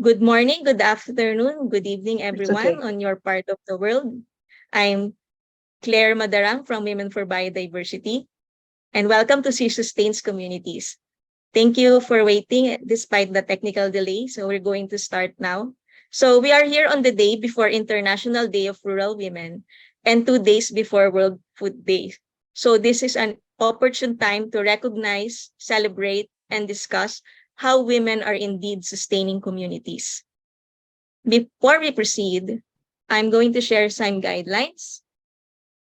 Good morning, good afternoon, good evening, It's okay. everyone on your part of the world. I'm Claire Madarang from Women for Biodiversity, and welcome to Sea Sustains Communities. Thank you for waiting despite the technical delay. So we're going to start now. So we are here on the day before International Day of Rural Women and 2 days before World Food Day. So this is an opportune time to recognize, celebrate, and discuss how women are indeed sustaining communities. Before we proceed, I'm going to share some guidelines.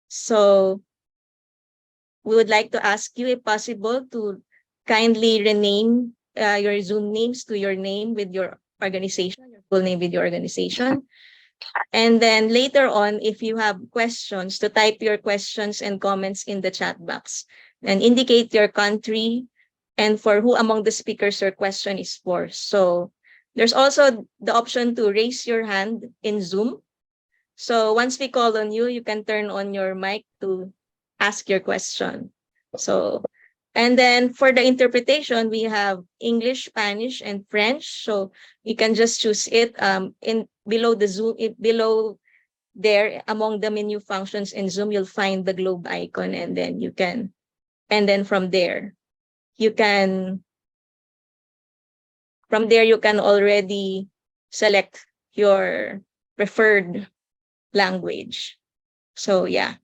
So we would like to ask you, if possible, to kindly rename your Zoom names to your name with your organization, your full name with your organization. And then later on, if you have questions, to type your questions and comments in the chat box and indicate your country and for who among the speakers your question is for. So there's also the option to raise your hand in Zoom. So once we call on you, you can turn on your mic to ask your question. So, and then for the interpretation, we have English, Spanish, and French. So you can just choose it in below the Zoom, below there among the menu functions in Zoom, you'll find the globe icon, and then and then you can, you can already select your preferred language. So yeah.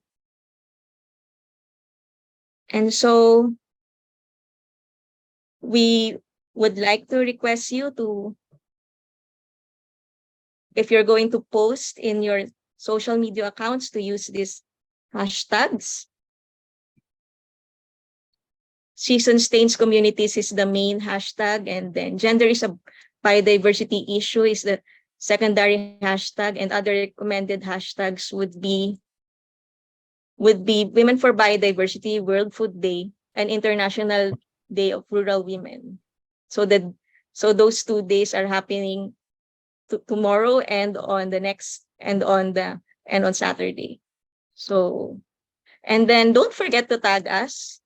And so we would like to request you to, if you're going to post in your social media accounts, to use these hashtags. Season Stains Communities is the main hashtag, and then gender is a biodiversity issue is the secondary hashtag, and other recommended hashtags would be Women for Biodiversity, World Food Day, and International Day of Rural Women. So those 2 days are happening tomorrow and on the next and on Saturday. So, and then don't forget to tag us.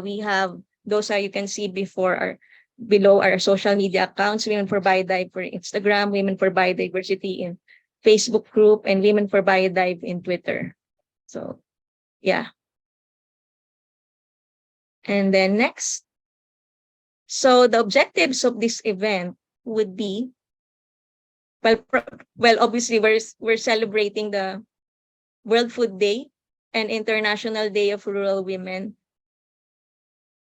We have those you can see below our social media accounts: Women for Biodive for Instagram, Women for Biodiversity in Facebook group, and Women for Biodive in Twitter. So yeah. And then next. So the objectives of this event would be, obviously we're celebrating the World Food Day and International Day of Rural Women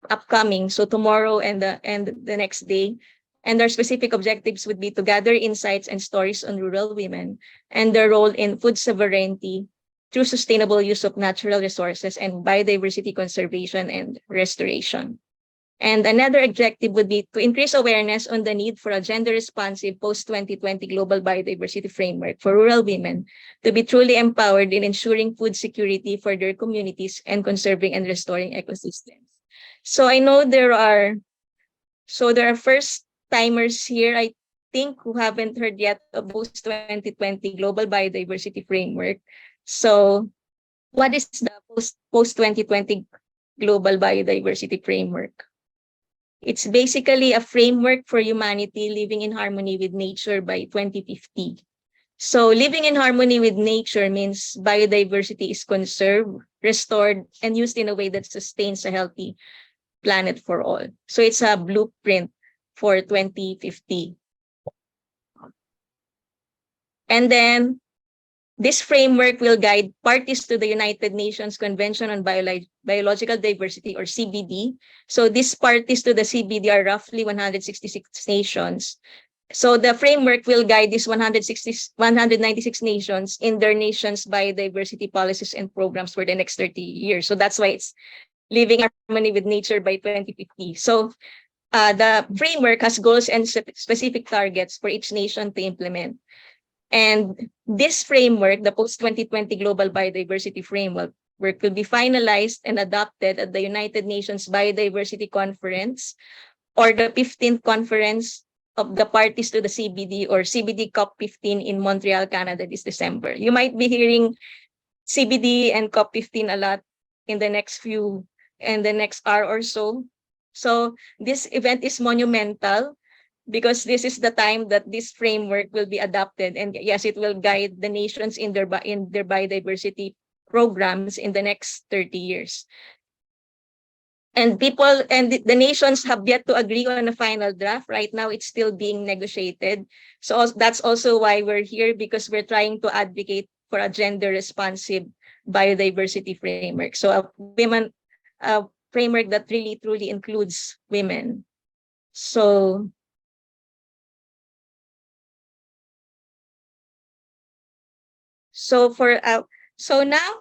upcoming. So tomorrow and the next day. And our specific objectives would be to gather insights and stories on rural women and their role in food sovereignty through sustainable use of natural resources and biodiversity conservation and restoration. And another objective would be to increase awareness on the need for a gender-responsive post-2020 global biodiversity framework for rural women to be truly empowered in ensuring food security for their communities and conserving and restoring ecosystems. So I know there are first timers here, I think, who haven't heard yet of post-2020 global biodiversity framework. So what is the post-2020 global biodiversity framework? It's basically a framework for humanity living in harmony with nature by 2050. So living in harmony with nature means biodiversity is conserved, restored, and used in a way that sustains a healthy planet for all. So it's a blueprint for 2050. And then this framework will guide parties to the United Nations Convention on Biological Diversity, or CBD. So these parties to the CBD are roughly 166 nations. So the framework will guide these 196 nations in their nations' biodiversity policies and programs for the next 30 years. So that's why it's living in harmony with nature by 2050. So the framework has goals and specific targets for each nation to implement. And this framework, the post-2020 Global Biodiversity Framework, will be finalized and adopted at the United Nations Biodiversity Conference, or the 15th Conference of the Parties to the CBD, or CBD COP15 in Montreal, Canada this December. You might be hearing CBD and COP15 a lot in the next hour or so. So this event is monumental because this is the time that this framework will be adopted. And yes, it will guide the nations in their biodiversity programs in the next 30 years. And the nations have yet to agree on a final draft. Right now, it's still being negotiated. So that's also why we're here, because we're trying to advocate for a gender responsive biodiversity framework. So a framework that really truly includes women. So now,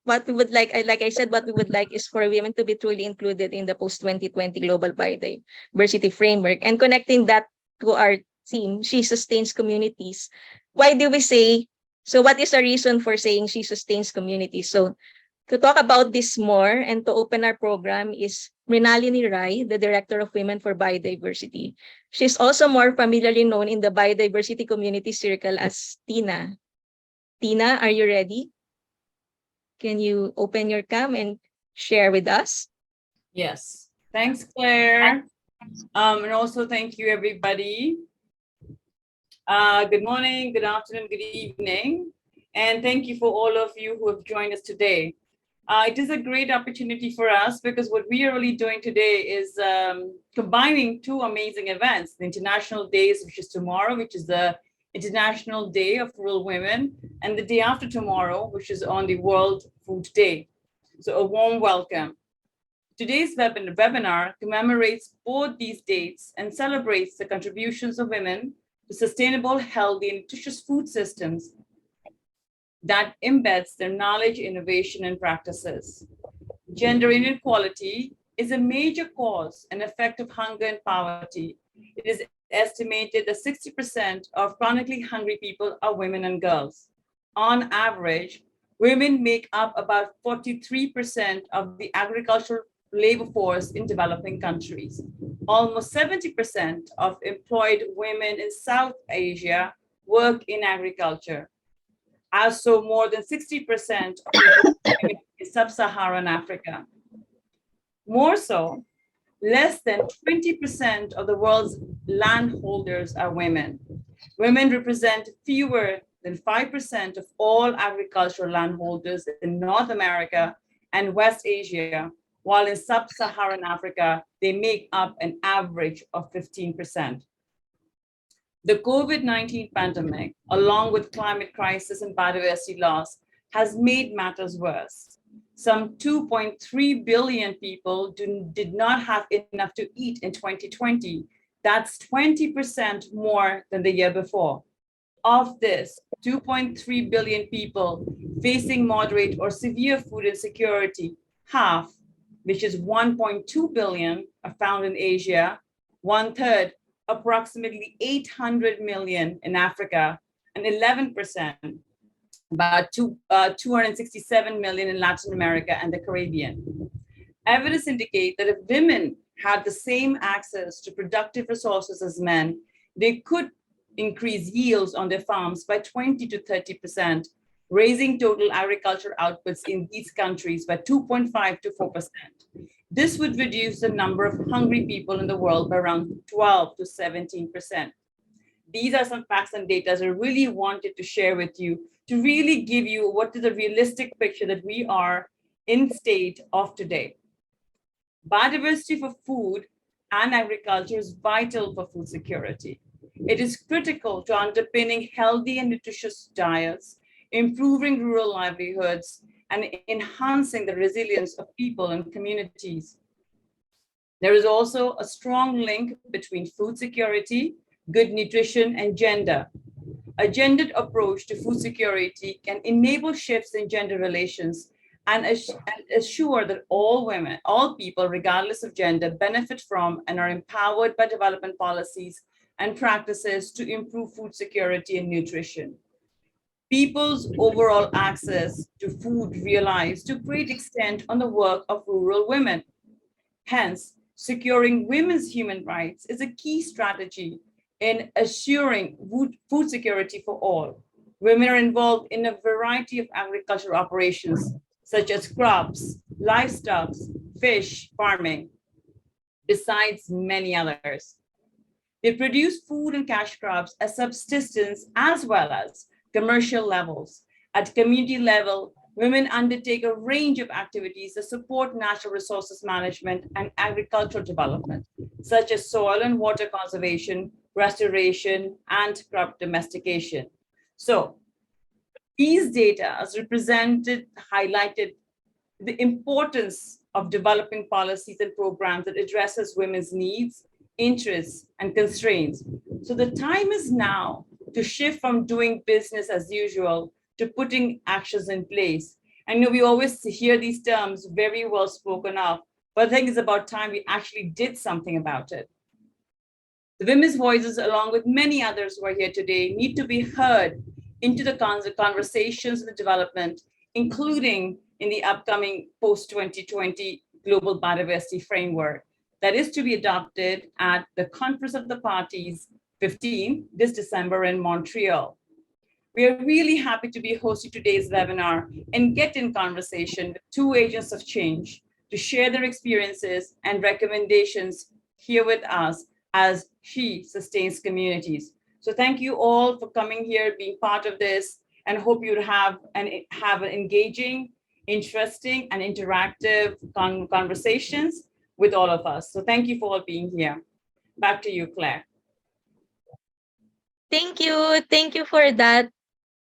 what we would like I said, what we would like is for women to be truly included in the post-2020 global biodiversity framework, and connecting that to our theme, She Sustains Communities. Why do we say, so what is the reason for saying She Sustains Communities? So to talk about this more and to open our program is Mrinalini Rai, the Director of Women for Biodiversity. She's also more familiarly known in the biodiversity community circle as Tina. Tina, are you ready? Can you open your cam and share with us? Yes. Thanks, Claire. And also thank you, everybody. Good morning, good afternoon, good evening. And thank you for all of you who have joined us today. It is a great opportunity for us because what we are really doing today is combining two amazing events, the International Days, which is tomorrow, which is the International Day of Rural Women, and the day after tomorrow, which is on the World Food Day. So a warm welcome. Today's webinar commemorates both these dates and celebrates the contributions of women to sustainable, healthy, and nutritious food systems that embeds their knowledge, innovation, and practices. Gender inequality is a major cause and effect of hunger and poverty. It is estimated that 60% of chronically hungry people are women and girls. On average, women make up about 43% of the agricultural labor force in developing countries. Almost 70% of employed women in South Asia work in agriculture. Also, more than 60% of women in sub-Saharan Africa. More so, less than 20% of the world's landholders are women. Women represent fewer than 5% of all agricultural landholders in North America and West Asia, while in sub-Saharan Africa, they make up an average of 15%. The COVID-19 pandemic, along with climate crisis and biodiversity loss, has made matters worse. Some 2.3 billion people did not have enough to eat in 2020. That's 20% more than the year before. Of this, 2.3 billion people facing moderate or severe food insecurity, half, which is 1.2 billion, are found in Asia, 1/3, approximately 800 million in Africa, and 11%, about 267 million in Latin America and the Caribbean. Evidence indicates that if women had the same access to productive resources as men, they could increase yields on their farms by 20 to 30%, raising total agriculture outputs in these countries by 2.5 to 4%. This would reduce the number of hungry people in the world by around 12 to 17%. These are some facts and data I really wanted to share with you to really give you what is a realistic picture that we are in state of today. Biodiversity for food and agriculture is vital for food security. It is critical to underpinning healthy and nutritious diets, improving rural livelihoods, and enhancing the resilience of people and communities. There is also a strong link between food security, good nutrition, and gender. A gendered approach to food security can enable shifts in gender relations and assure that all women, all people, regardless of gender, benefit from and are empowered by development policies and practices to improve food security and nutrition. People's overall access to food relies to great extent on the work of rural women. Hence, securing women's human rights is a key strategy in assuring food security for all. Women are involved in a variety of agricultural operations, such as crops, livestock, fish farming, besides many others. They produce food and cash crops as subsistence as well as commercial levels. At community level, women undertake a range of activities that support natural resources management and agricultural development, such as soil and water conservation, restoration, and crop domestication. So these data as represented highlighted the importance of developing policies and programs that addresses women's needs, interests, and constraints. So the time is now to shift from doing business as usual to putting actions in place. I know we always hear these terms very well spoken of, but I think it's about time we actually did something about it. The women's voices, along with many others who are here today, need to be heard into the conversations and the development, including in the upcoming post-2020 Global Biodiversity Framework that is to be adopted at the Conference of the Parties 15 this December in Montreal. We are really happy to be hosting today's webinar and get in conversation with two agents of change to share their experiences and recommendations here with us as She Sustains Communities. So thank you all for coming here, being part of this, and hope you have an engaging, interesting, and interactive conversations with all of us. So thank you for all being here. Back to you, Claire. Thank you. Thank you for that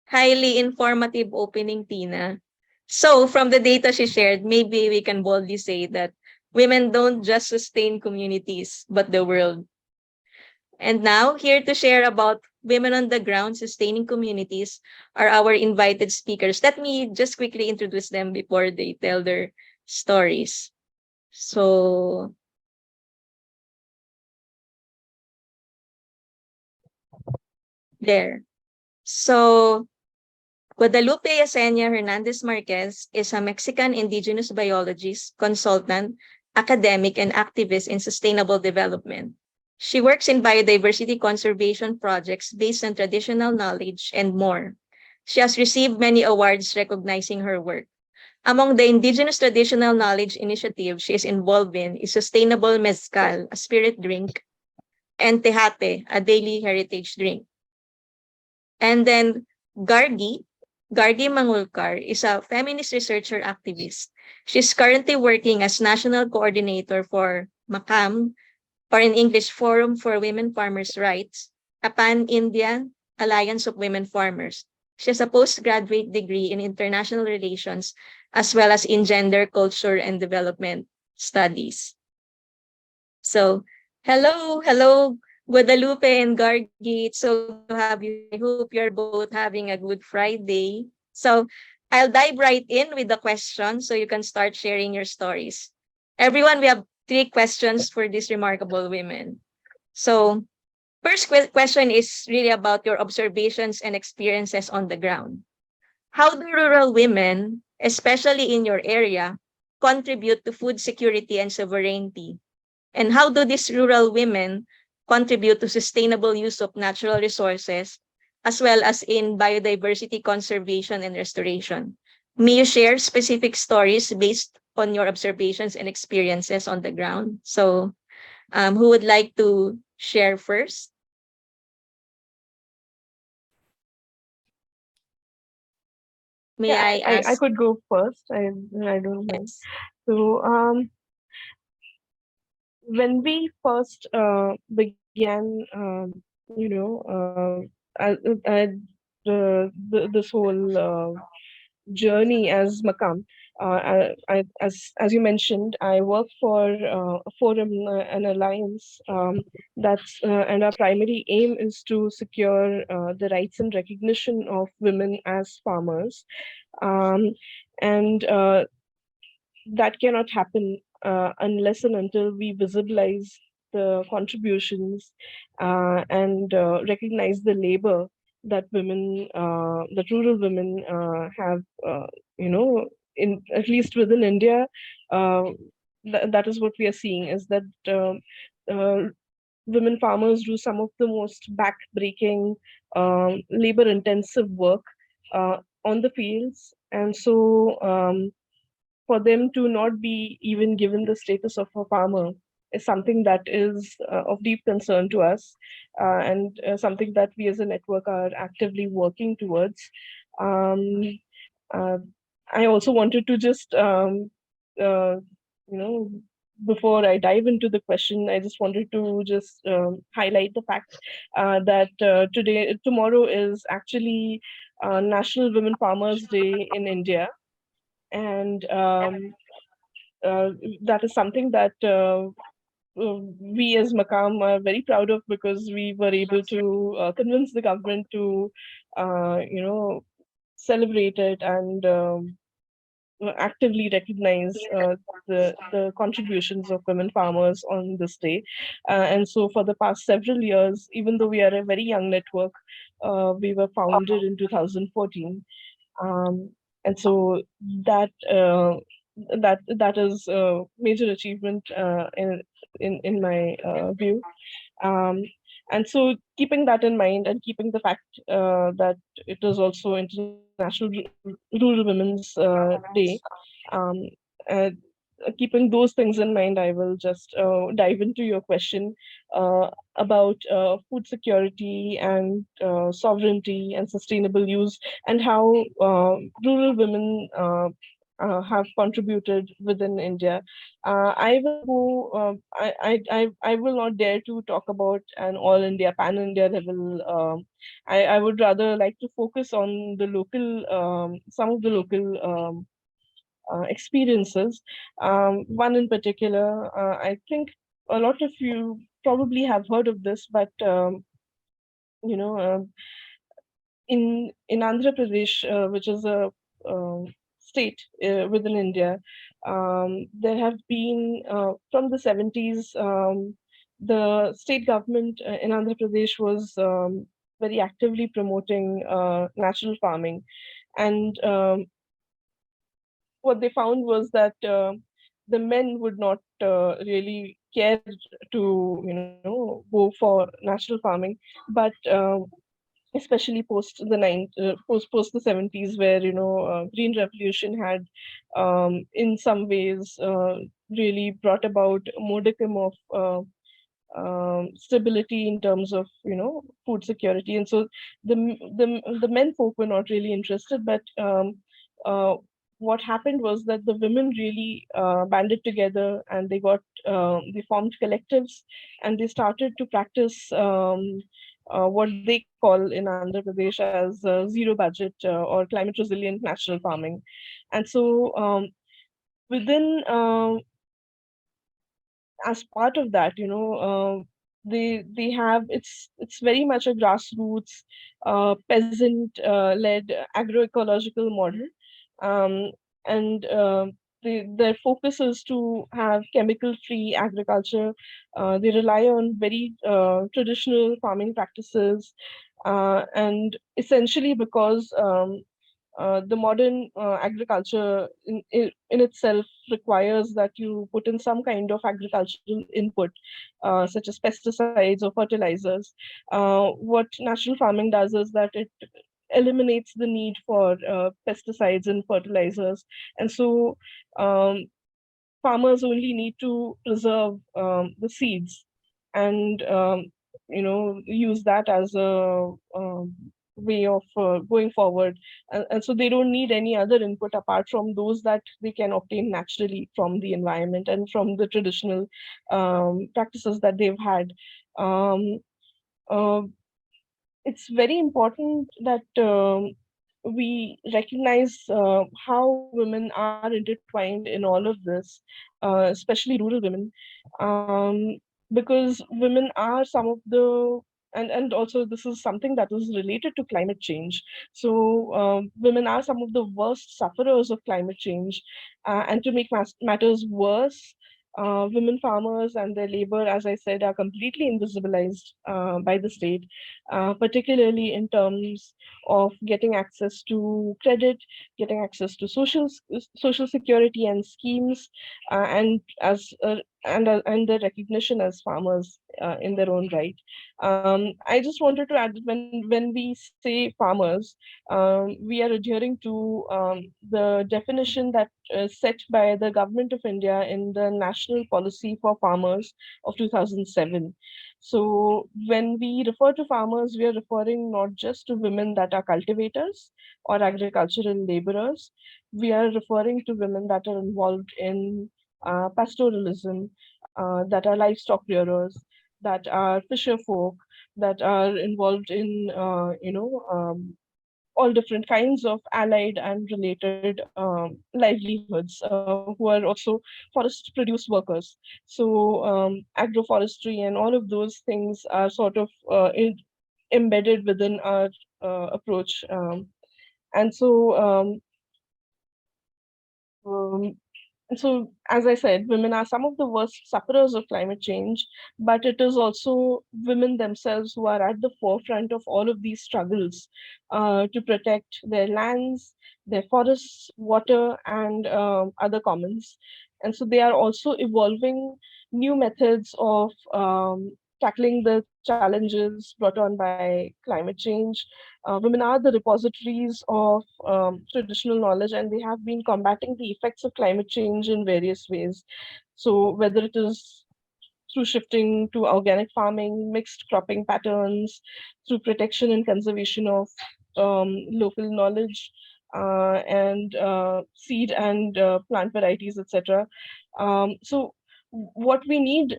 highly informative opening, Tina. So from the data she shared, maybe we can boldly say that women don't just sustain communities, but the world. And now, here to share about women on the ground sustaining communities are our invited speakers. Let me just quickly introduce them before they tell their stories. So, there. So, Guadalupe Yesenia Hernández Márquez is a Mexican indigenous biologist, consultant, academic, and activist in sustainable development. She works in biodiversity conservation projects based on traditional knowledge and more. She has received many awards recognizing her work. Among the indigenous traditional knowledge initiatives she is involved in is Sustainable Mezcal, a spirit drink, and Tejate, a daily heritage drink. And then Gargie Mangulkar is a feminist researcher activist. She's currently working as national coordinator for MAKAAM, or in English, Forum for Women Farmers' Rights, a pan-Indian alliance of women farmers. She has a postgraduate degree in international relations, as well as in gender, culture, and development studies. So, hello, Guadalupe and Gargie. It's so good to have you. I hope you're both having a good Friday. So, I'll dive right in with the questions so you can start sharing your stories. Everyone, we have 3 questions for these remarkable women. So, first question is really about your observations and experiences on the ground. How do rural women, especially in your area, contribute to food security and sovereignty? And how do these rural women contribute to sustainable use of natural resources, as well as in biodiversity conservation and restoration? May you share specific stories based on your observations and experiences on the ground? So, who would like to share first? May I ask? I could go first. I don't mind. Yes. So when we first began, this whole journey as Makam. As you mentioned, I work for a forum, an alliance and our primary aim is to secure the rights and recognition of women as farmers, and that cannot happen unless and until we visibilize the contributions and recognize the labor that that rural women have, in at least within India. That is what we are seeing, is that women farmers do some of the most back-breaking, labor-intensive work on the fields. And so for them to not be even given the status of a farmer is something that is of deep concern to us, and something that we as a network are actively working towards. Um, uh, I also wanted to just, you know, before I dive into the question, I just wanted to just highlight the fact that tomorrow is actually National Women Farmers Day in India. And that is something that we as MAKAAM are very proud of, because we were able to convince the government to, celebrate it and actively recognize the contributions of women farmers on this day. And so for the past several years, even though we are a very young network, we were founded in 2014. Um, and so that that is a major achievement in my view. Um, and so keeping that in mind, and keeping the fact that it is also International Rural Women's Day, um, uh, keeping those things in mind, I will just dive into your question about food security and sovereignty and sustainable use, and how rural women have contributed within India. I will go. I will not dare to talk about an all India, pan India level. I would rather like to focus on the local, some of the local experiences. One in particular, I think a lot of you probably have heard of this, but you know, in Andhra Pradesh, which is a state within India, there have been from the 70s. The state government in Andhra Pradesh was very actively promoting natural farming, and what they found was that the men would not really care to go for natural farming, but especially post the 70s, where green revolution had in some ways really brought about a modicum of stability in terms of food security. And so the men folk were not really interested, but uh, what happened was that the women really banded together, and they formed collectives, and they started to practice what they call in Andhra Pradesh as zero budget or climate resilient natural farming. And so within as part of that, they have it's very much a grassroots peasant led agroecological model. um, and their focus is to have chemical free agriculture. They rely on very traditional farming practices, and essentially because the modern agriculture in itself requires that you put in some kind of agricultural input, such as pesticides or fertilizers. What natural farming does is that it eliminates the need for pesticides and fertilizers. And so um, farmers only need to preserve the seeds, and use that as a way of going forward. And so they don't need any other input apart from those that they can obtain naturally from the environment and from the traditional practices that they've had. um, uh, it's very important that we recognize how women are intertwined in all of this, especially rural women, um, because women are some of the, and also this is something that is related to climate change. So women are some of the worst sufferers of climate change, and to make matters worse, women farmers and their labor, as I said, are completely invisibilized by the state, particularly in terms of getting access to credit, getting access to social security and schemes, and and their recognition as farmers in their own right. I just wanted to add that when we say farmers, we are adhering to the definition that set by the Government of India in the National Policy for Farmers of 2007. So when we refer to farmers, we are referring not just to women that are cultivators or agricultural laborers. We are referring to women that are involved in pastoralism, that are livestock rearers, that are fisher folk, that are involved in all different kinds of allied and related livelihoods, who are also forest produce workers. So agroforestry and all of those things are sort of embedded within our approach. And so um, And so, as I said, women are some of the worst sufferers of climate change, but it is also women themselves who are at the forefront of all of these struggles to protect their lands, their forests, water, and other commons. And so, they are also evolving new methods of tackling the challenges brought on by climate change. Women are the repositories of traditional knowledge, and they have been combating the effects of climate change in various ways. So, whether it is through shifting to organic farming, mixed cropping patterns, through protection and conservation of local knowledge, and seed and plant varieties, etc. So, what we need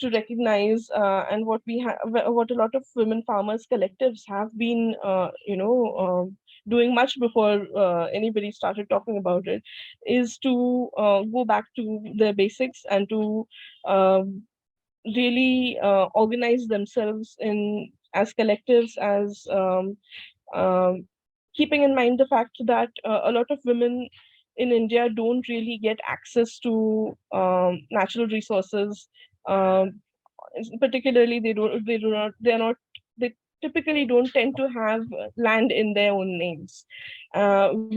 to recognize, and what we have, what a lot of women farmers collectives have been, doing much before anybody started talking about it, is to go back to the basics and to um, really organize themselves in as collectives, as keeping in mind the fact that a lot of women in India don't really get access to natural resources. Um, Particularly, they are not, they typically don't tend to have land in their own names,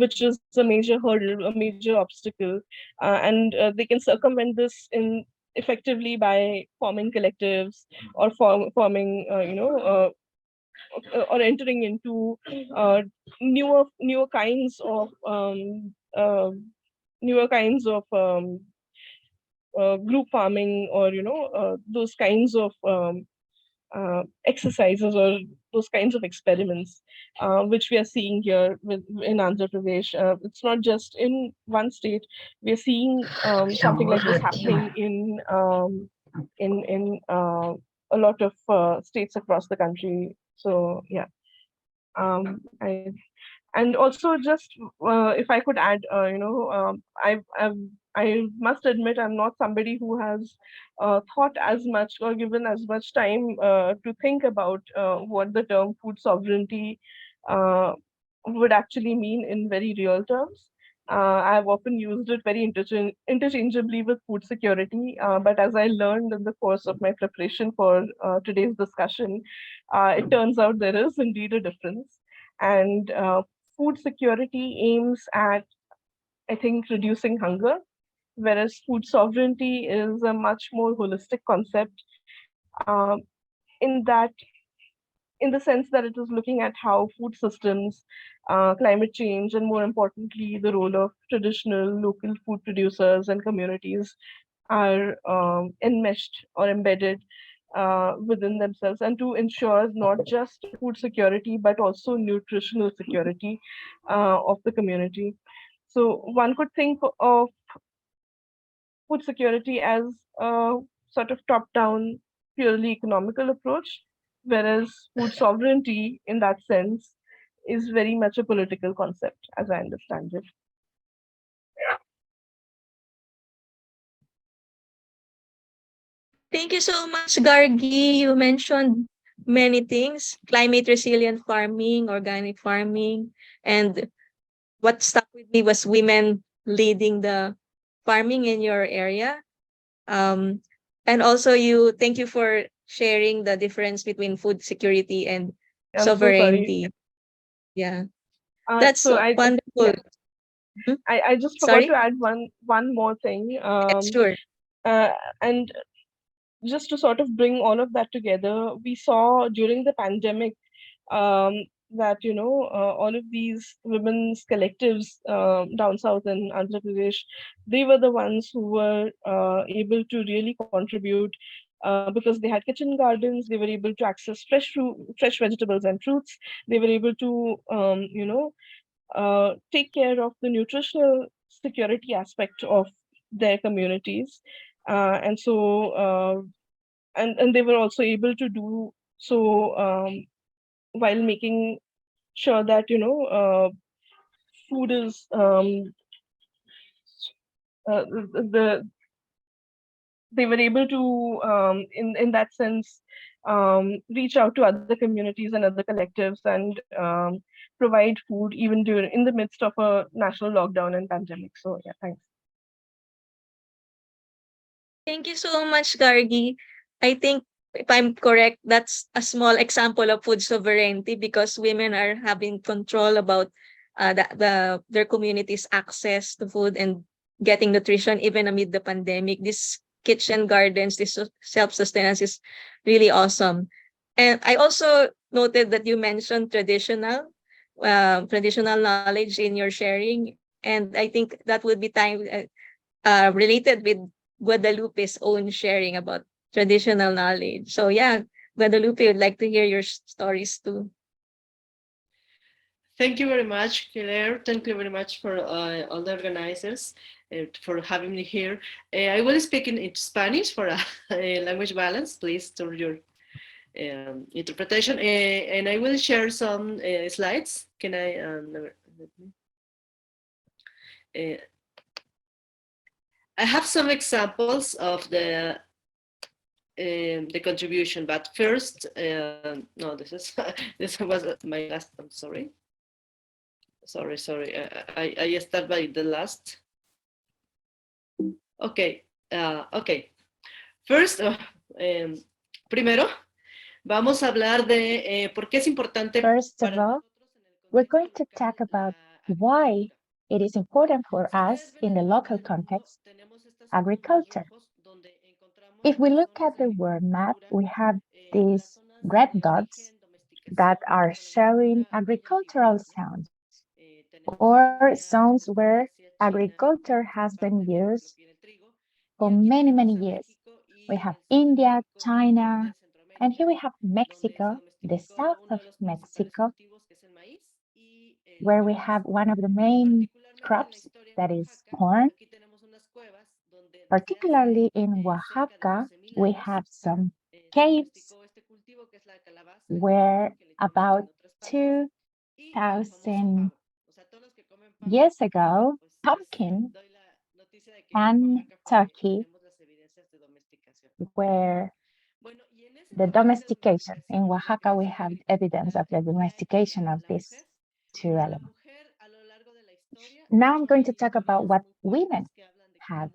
which is a major hurdle, a major obstacle, and they can circumvent this in effectively by forming collectives, or forming or entering into uh, newer kinds of newer kinds of group farming, or those kinds of exercises, or those kinds of experiments, which we are seeing here in Andhra Pradesh. It's not just in one state. We are seeing something like this happening in a lot of states across the country. So yeah, and also just if I could add, I must admit I'm not somebody who has thought as much or given as much time to think about what the term food sovereignty uh, would actually mean in very real terms. I've often used it very interchangeably with food security, but as I learned in the course of my preparation for today's discussion, it turns out there is indeed a difference. And food security aims at, I think, reducing hunger, whereas food sovereignty is a much more holistic concept, in that, in the sense that it is looking at how food systems, climate change, and more importantly, the role of traditional local food producers and communities are enmeshed or embedded within themselves, and to ensure not just food security but also nutritional security of the community. So one could think of food security as a sort of top-down, purely economical approach, whereas food sovereignty, in that sense, is very much a political concept, as I understand it. Thank you so much, Gargie. You mentioned many things: climate resilient farming, organic farming, and what stuck with me was women leading the farming in your area. Um, and also thank you for sharing the difference between food security and I'm so sorry. sovereignty. Yeah, that's So wonderful. yeah, Mhm. I just forgot Sorry? to add one more thing. Yes, sure. And just to sort of bring all of that together, we saw during the pandemic um, that all of these women's collectives down south in Andhra Pradesh, they were the ones who were able to really contribute because they had kitchen gardens. They were able to access fresh vegetables and fruits. They were able to take care of the nutritional security aspect of their communities, and so and they were also able to do so while making sure that food is the they were able to in that sense reach out to other communities and other collectives and provide food even during in the midst of a national lockdown and pandemic. So yeah, thanks. Thank you so much, Gargi. I think if I'm correct, that's a small example of food sovereignty because women are having control about their community's access to food and getting nutrition even amid the pandemic. This kitchen gardens, this self-sustenance is really awesome. And I also noted that you mentioned traditional knowledge in your sharing. And I think that would be related with Guadalupe's own sharing about traditional knowledge. So yeah, Guadalupe would like to hear your stories too. Thank you very much, Claire. Thank you very much for all the organizers for having me here. I will speak in Spanish for a language balance. Please turn your interpretation, and I will share some slides. Can I? I have some examples of the contribution, but first, no, this is this was my last. I'm sorry. Sorry. I start by the last. Okay. Okay. First, primero, vamos a hablar de por qué es importante. First of all, we're going to talk about why it is important for us in the local context, agriculture. If we look at the world map, we have these red dots that are showing agricultural zones or zones where agriculture has been used for many, many years. We have India, China, and here we have Mexico, the south of Mexico, where we have one of the main crops, that is corn. Particularly in Oaxaca, we have some caves where about 2,000 years ago, pumpkin and turkey were the domestication. In Oaxaca, we have evidence of the domestication of these two elements. Now I'm going to talk about what women have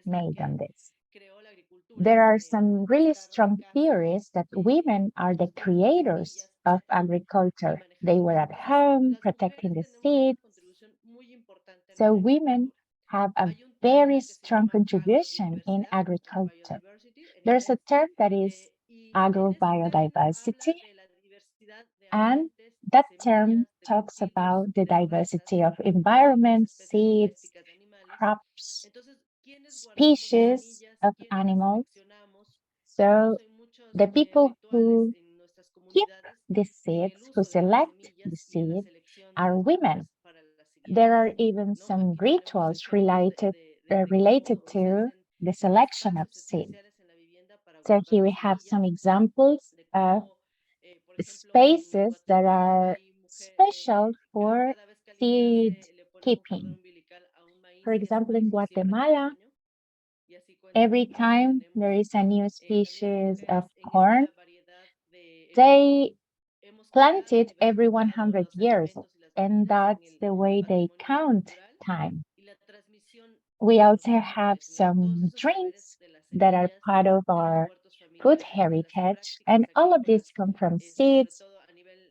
made on this. There are some really strong theories that women are the creators of agriculture. They were at home protecting the seeds. So women have a very strong contribution in agriculture. There's a term that is agrobiodiversity, and that term talks about the diversity of environments, seeds, crops, species of animals. So the people who keep the seeds, who select the seed, are women. There are even some rituals related to the selection of seeds. So here we have some examples of spaces that are special for seed keeping. For example, in Guatemala, every time there is a new species of corn, they plant it every 100 years, and that's the way they count time. We also have some drinks that are part of our food heritage, and all of these come from seeds,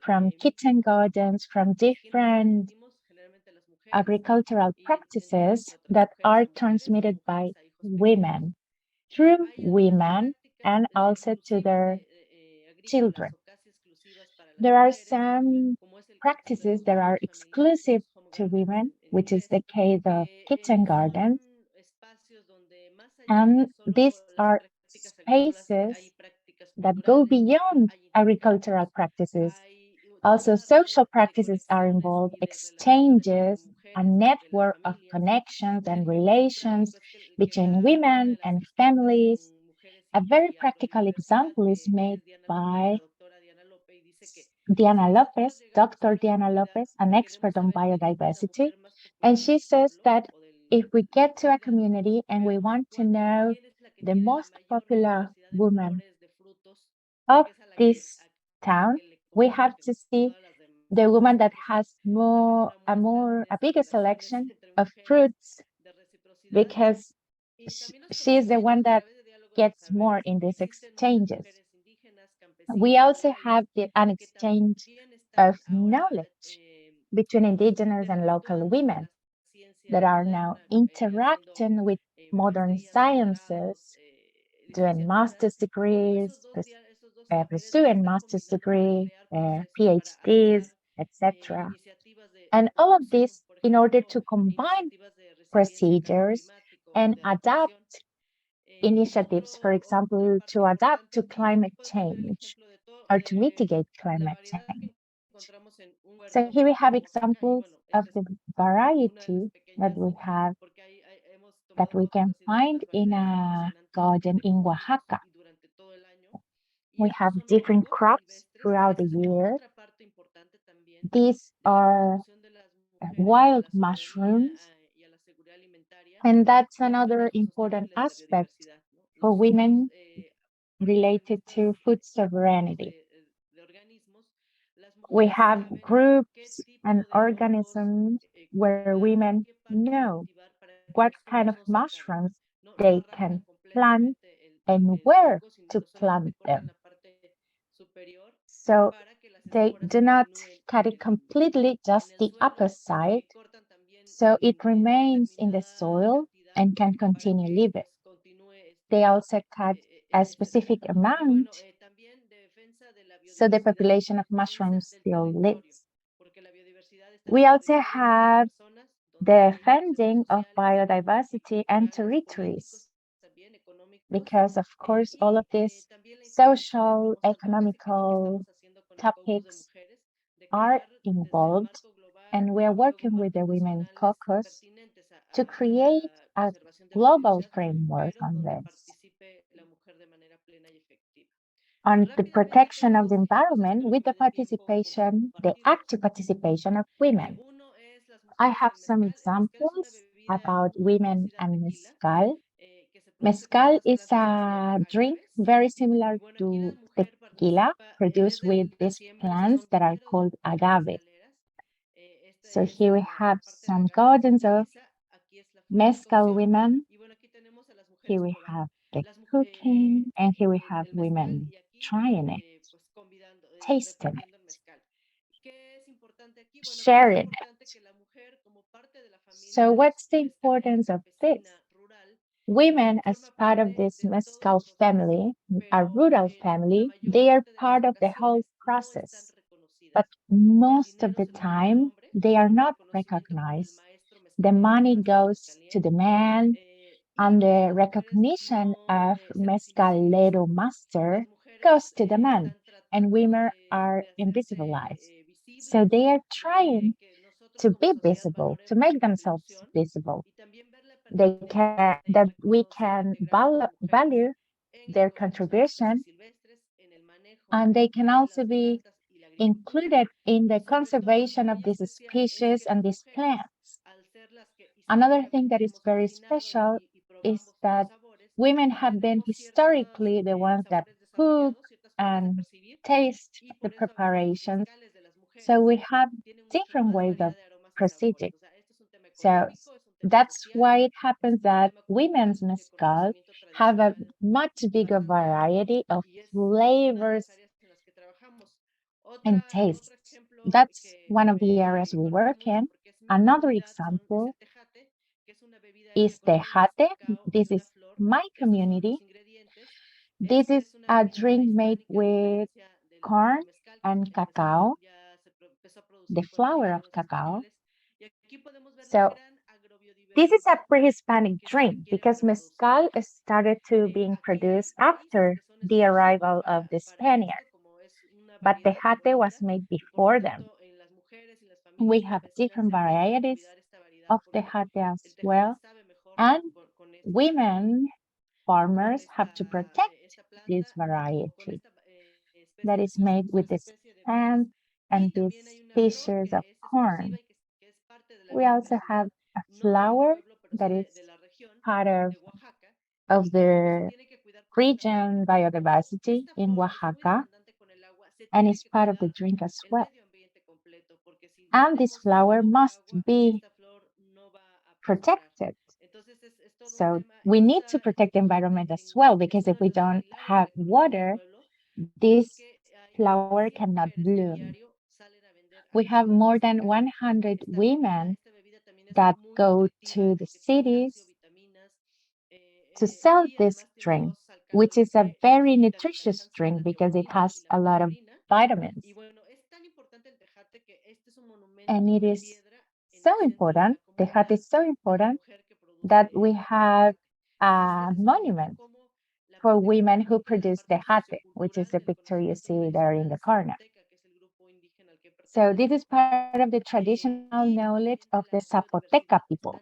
from kitchen gardens, from different agricultural practices that are transmitted by women. through women and also to their children. There are some practices that are exclusive to women, which is the case of kitchen gardens. And these are spaces that go beyond agricultural practices. Also, social practices are involved, exchanges, a network of connections and relations between women and families. A very practical example is made by Diana Lopez, Dr. Diana Lopez, an expert on biodiversity. And she says that if we get to a community and we want to know the most popular woman of this town, we have to see the woman that has a bigger selection of fruits because she is the one that gets more in these exchanges. We also have an exchange of knowledge between indigenous and local women that are now interacting with modern sciences, doing master's degrees, pursuing master's degree, PhDs, etc. And all of this in order to combine procedures and adapt initiatives, for example, to adapt to climate change or to mitigate climate change. So here we have examples of the variety that we have, that we can find in a garden in Oaxaca. We have different crops throughout the year. These are wild mushrooms, and that's another important aspect for women related to food sovereignty. We have groups and organisms where women know what kind of mushrooms they can plant and where to plant them. So they do not cut it completely, just the upper side, so it remains in the soil and can continue living. They also cut a specific amount so the population of mushrooms still lives. We also have the defending of biodiversity and territories, because of course all of these social, economical topics are involved, and we are working with the Women Caucus to create a global framework on this. On the protection of the environment with the participation, the active participation of women. I have some examples about women and mezcal. Mezcal is a drink very similar to tequila, produced with these plants that are called agave. So here we have some gardens of mezcal women. Here we have the cooking, and here we have women trying it, tasting it, sharing it. So what's the importance of this? Women, as part of this mezcal family, a rural family, they are part of the whole process. But most of the time, they are not recognized. The money goes to the man, and the recognition of mezcalero master goes to the man, and women are invisibilized. So they are trying to be visible, to make themselves visible. That we can value their contribution, and they can also be included in the conservation of these species and these plants. Another thing that is very special is that women have been historically the ones that cook and taste the preparations. So we have different ways of proceeding. So that's why it happens that women's mezcal have a much bigger variety of flavors and tastes. That's one of the areas we work in. Another example is tejate. This is my community, this is a drink made with corn and cacao, the flower of cacao. So this is a pre-Hispanic drink because mezcal started to being produced after the arrival of the Spaniards, but tejate was made before them. We have different varieties of tejate as well, and women farmers have to protect this variety that is made with this plant and these species of corn. We also have a flower that is part of the region biodiversity in Oaxaca and is part of the drink as well. And this flower must be protected. So we need to protect the environment as well, because if we don't have water, this flower cannot bloom. We have more than 100 women that go to the cities to sell this drink, which is a very nutritious drink because it has a lot of vitamins. And it is so important, tejate is so important, that we have a monument for women who produce tejate, which is the picture you see there in the corner. So this is part of the traditional knowledge of the Zapoteca people.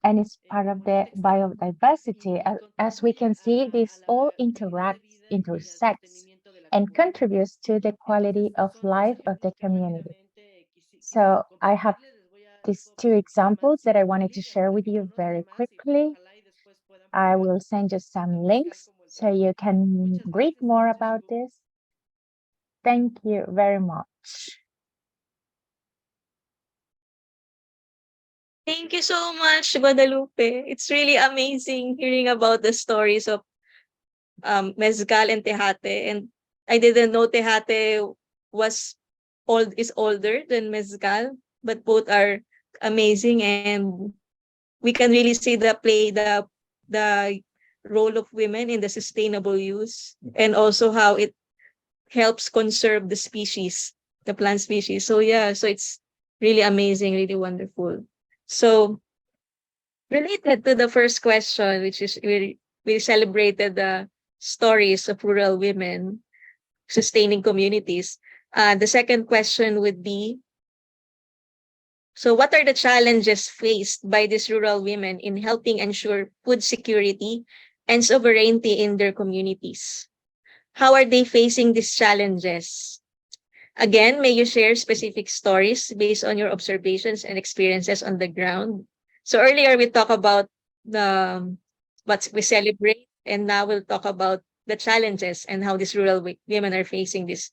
And it's part of the biodiversity. As we can see, this all interacts, intersects, and contributes to the quality of life of the community. So I have these two examples that I wanted to share with you very quickly. I will send you some links so you can read more about this. Thank you very much. Thank you so much, Guadalupe. It's really amazing hearing about the stories of mezcal and tejate. And I didn't know tejate is older than mezcal, but both are amazing, and we can really see the role of women in the sustainable use, and also how it helps conserve the species, the plant species. So yeah, so it's really amazing, really wonderful. So related to the first question, which is we celebrated the stories of rural women sustaining communities. The second question would be, so what are the challenges faced by these rural women in helping ensure food security and sovereignty in their communities? How are they facing these challenges? Again, may you share specific stories based on your observations and experiences on the ground? So earlier we talked about the what we celebrate, and now we'll talk about the challenges and how these rural women are facing these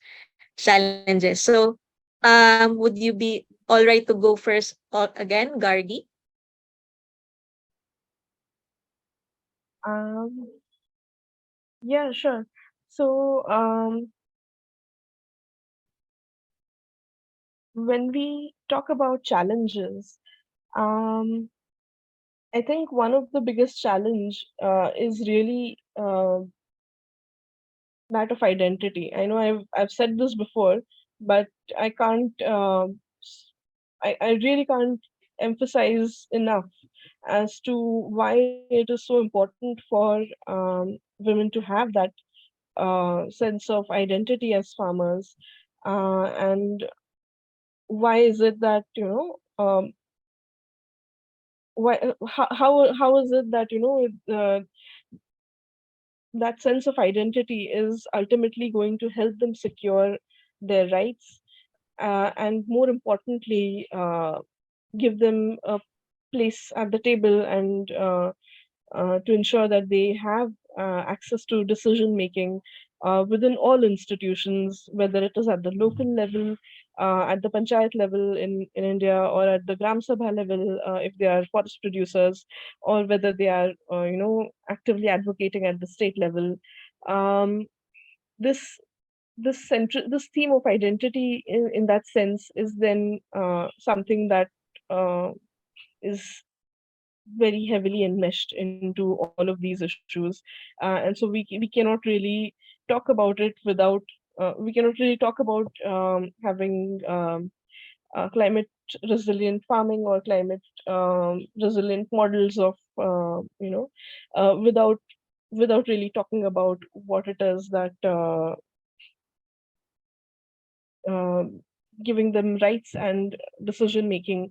challenges. So, would you be all right to go first again, Gargie? Um, yeah, sure. So, when we talk about challenges, um, I think one of the biggest challenge is really that of identity. I know I've said this before, but I can't. I really can't emphasize enough as to why it is so important for women to have that sense of identity as farmers, and why is it that why how is it that that sense of identity is ultimately going to help them secure their rights, and more importantly, give them a place at the table, and to ensure that they have access to decision making within all institutions, whether it is at the local level, at the panchayat level in India, or at the Gram Sabha level, if they are forest producers, or whether they are, actively advocating at the state level. Um, this this theme of identity in that sense is then something that is very heavily enmeshed into all of these issues, and so we cannot really talk about it without we cannot really talk about having climate resilient farming or climate resilient models of without really talking about what it is that uh, giving them rights and decision making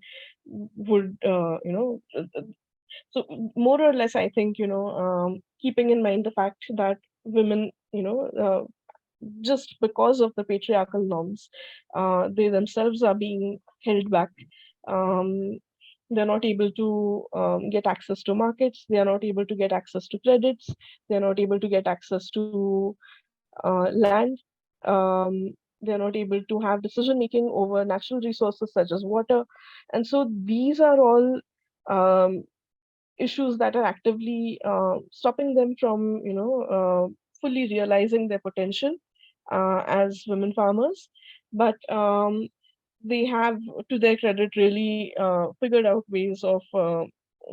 would so more or less I think keeping in mind the fact that women just because of the patriarchal norms, they themselves are being held back. Um, they're not able to get access to markets. They are not able to get access to credits. They're not able to get access to land. They're not able to have decision making over natural resources such as water. And so these are all um, issues that are actively stopping them from, fully realizing their potential as women farmers. But they have, to their credit, really figured out ways of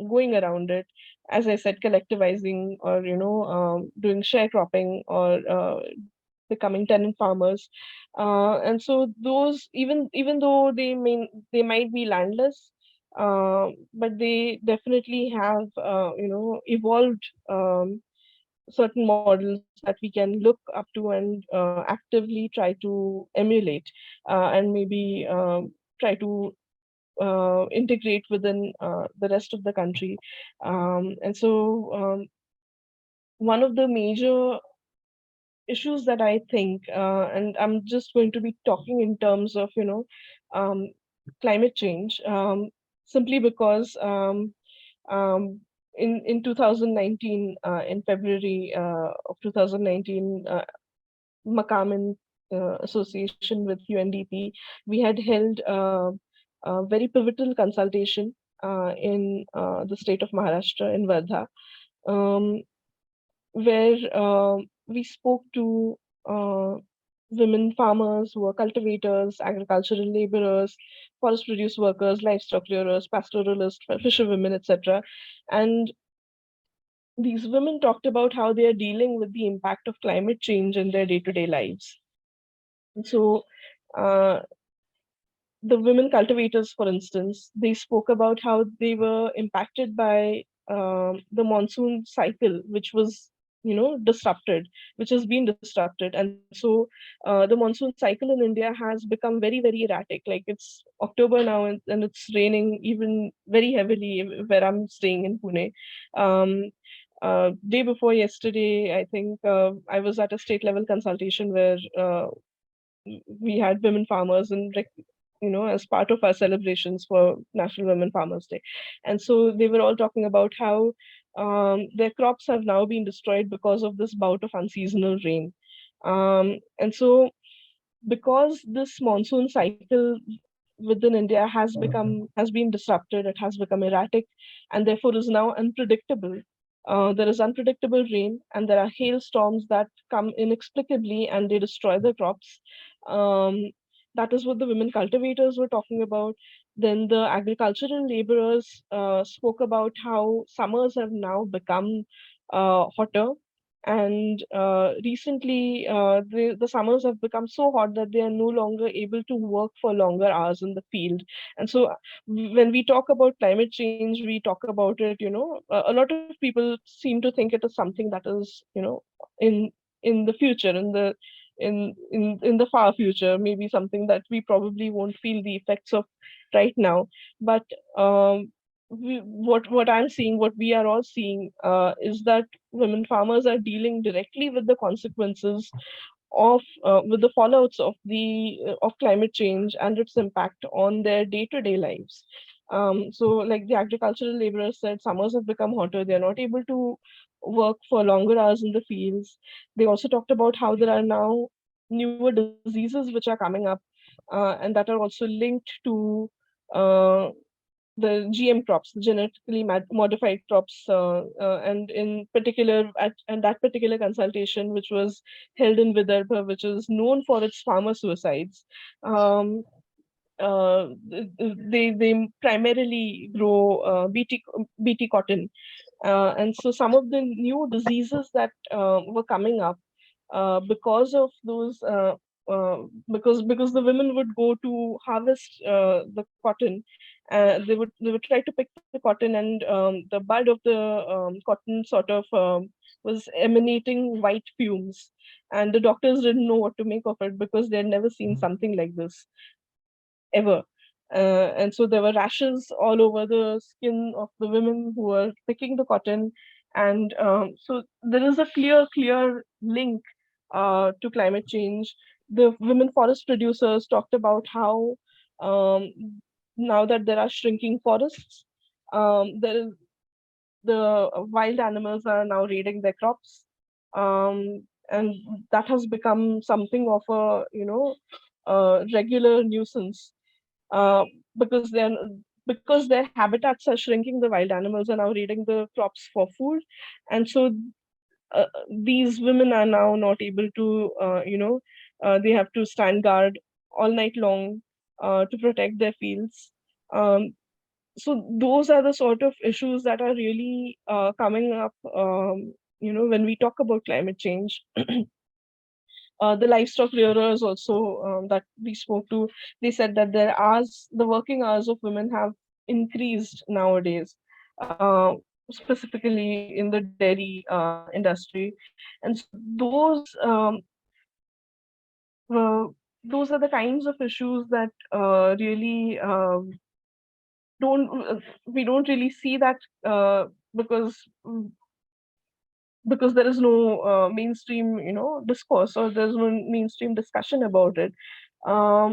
going around it. As I said, collectivizing or, doing sharecropping or becoming tenant farmers. And so those, even though they might be landless, but they definitely have evolved certain models that we can look up to and actively try to emulate and maybe try to integrate within the rest of the country. And so one of the major issues that I think, and I'm just going to be talking in terms of, um, climate change, simply because in 2019, in February of 2019, MAKAAM in association with UNDP, we had held a very pivotal consultation in the state of Maharashtra in Wardha, um, where we spoke to uh, women farmers who are cultivators, agricultural laborers, forest produce workers, livestock rearers, pastoralists, fisherwomen, etc. And these women talked about how they are dealing with the impact of climate change in their day-to-day lives. And so uh, the women cultivators, for instance, they spoke about how they were impacted by the monsoon cycle, which was, disrupted, which has been disrupted. And so the monsoon cycle in India has become very, very erratic. Like it's October now, and it's raining even very heavily where I'm staying in Pune. Um, Day before yesterday, I think I was at a state level consultation where we had women farmers and as part of our celebrations for National Women Farmers Day. And so they were all talking about how their crops have now been destroyed because of this bout of unseasonal rain. And so because this monsoon cycle within India has been disrupted, it has become erratic, and therefore is now unpredictable. There is unpredictable rain, and there are hailstorms that come inexplicably and they destroy the crops. Um, that is what the women cultivators were talking about. Then the agricultural laborers spoke about how summers have now become hotter, and recently the summers have become so hot that they are no longer able to work for longer hours in the field. And so when we talk about climate change, we talk about it, a lot of people seem to think it is something that is, in the future, in the far future, maybe something that we probably won't feel the effects of right now. But what I'm seeing, what we are all seeing, is that women farmers are dealing directly with the consequences of with the fallouts of the of climate change and its impact on their day-to-day lives. So like the agricultural laborers said, summers have become hotter. They're not able to work for longer hours in the fields. They also talked about how there are now newer diseases which are coming up, and that are also linked to uh, the GM crops, the genetically modified crops, and in particular, at that particular consultation, which was held in Vidarbha, which is known for its farmer suicides. Um, they primarily grow BT cotton, and so some of the new diseases that were coming up because of those because the women would go to harvest the cotton. They would try to pick the cotton, and the bud of the cotton sort of was emanating white fumes, and the doctors didn't know what to make of it because they had never seen something like this ever. And so there were rashes all over the skin of the women who were picking the cotton. And so there is a clear link to climate change. The women forest producers talked about how um, now that there are shrinking forests, there is the wild animals are now raiding their crops, and that has become something of a regular nuisance, uh, because they're because their habitats are shrinking. The wild animals are now raiding the crops for food, and so these women are now not able to they have to stand guard all night long to protect their fields. So those are the sort of issues that are really coming up when we talk about climate change. The livestock rearers also that we spoke to, they said that the working hours of women have increased nowadays, specifically in the dairy industry. And so uh, those are the kinds of issues that really don't we don't really see that because there is no mainstream discourse, or there's no mainstream discussion about it.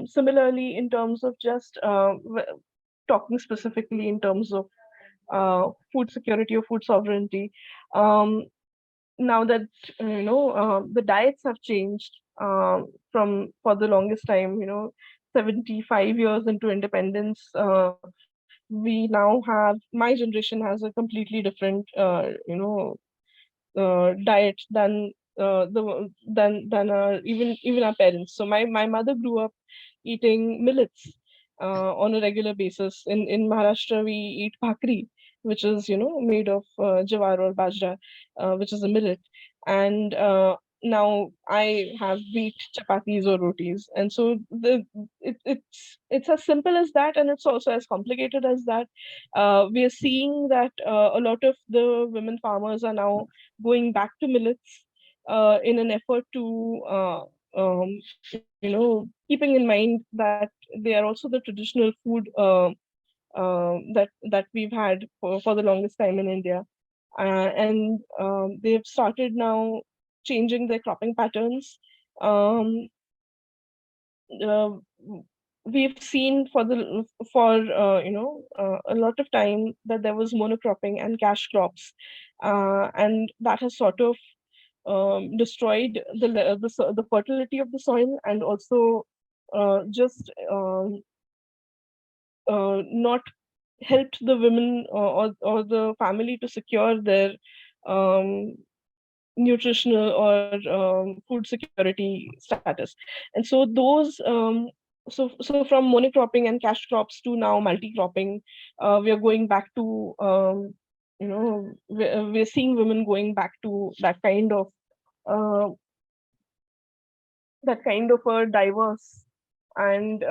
Similarly, in terms of just talking specifically in terms of food security or food sovereignty, um, now that the diets have changed from for the longest time, 75 years into independence, we now have my generation has a completely different diet than our even our parents. So my mother grew up eating millets on a regular basis. In Maharashtra, we eat bhakri, which is made of jawar or bajra, which is a millet. And now I have wheat chapatis or rotis, and so it's as simple as that, and it's also as complicated as that. We are seeing that a lot of the women farmers are now going back to millets in an effort to keeping in mind that they are also the traditional food that we've had for the longest time in India. And they've started now changing their cropping patterns. Um, uh, we've seen for a lot of time that there was monocropping and cash crops, and that has sort of destroyed the fertility of the soil, and also just not helped the women or the family to secure their um, nutritional or food security status. And so so from monocropping and cash crops to now multi-cropping, we are going back to we're seeing women going back to uh, that kind of a diverse and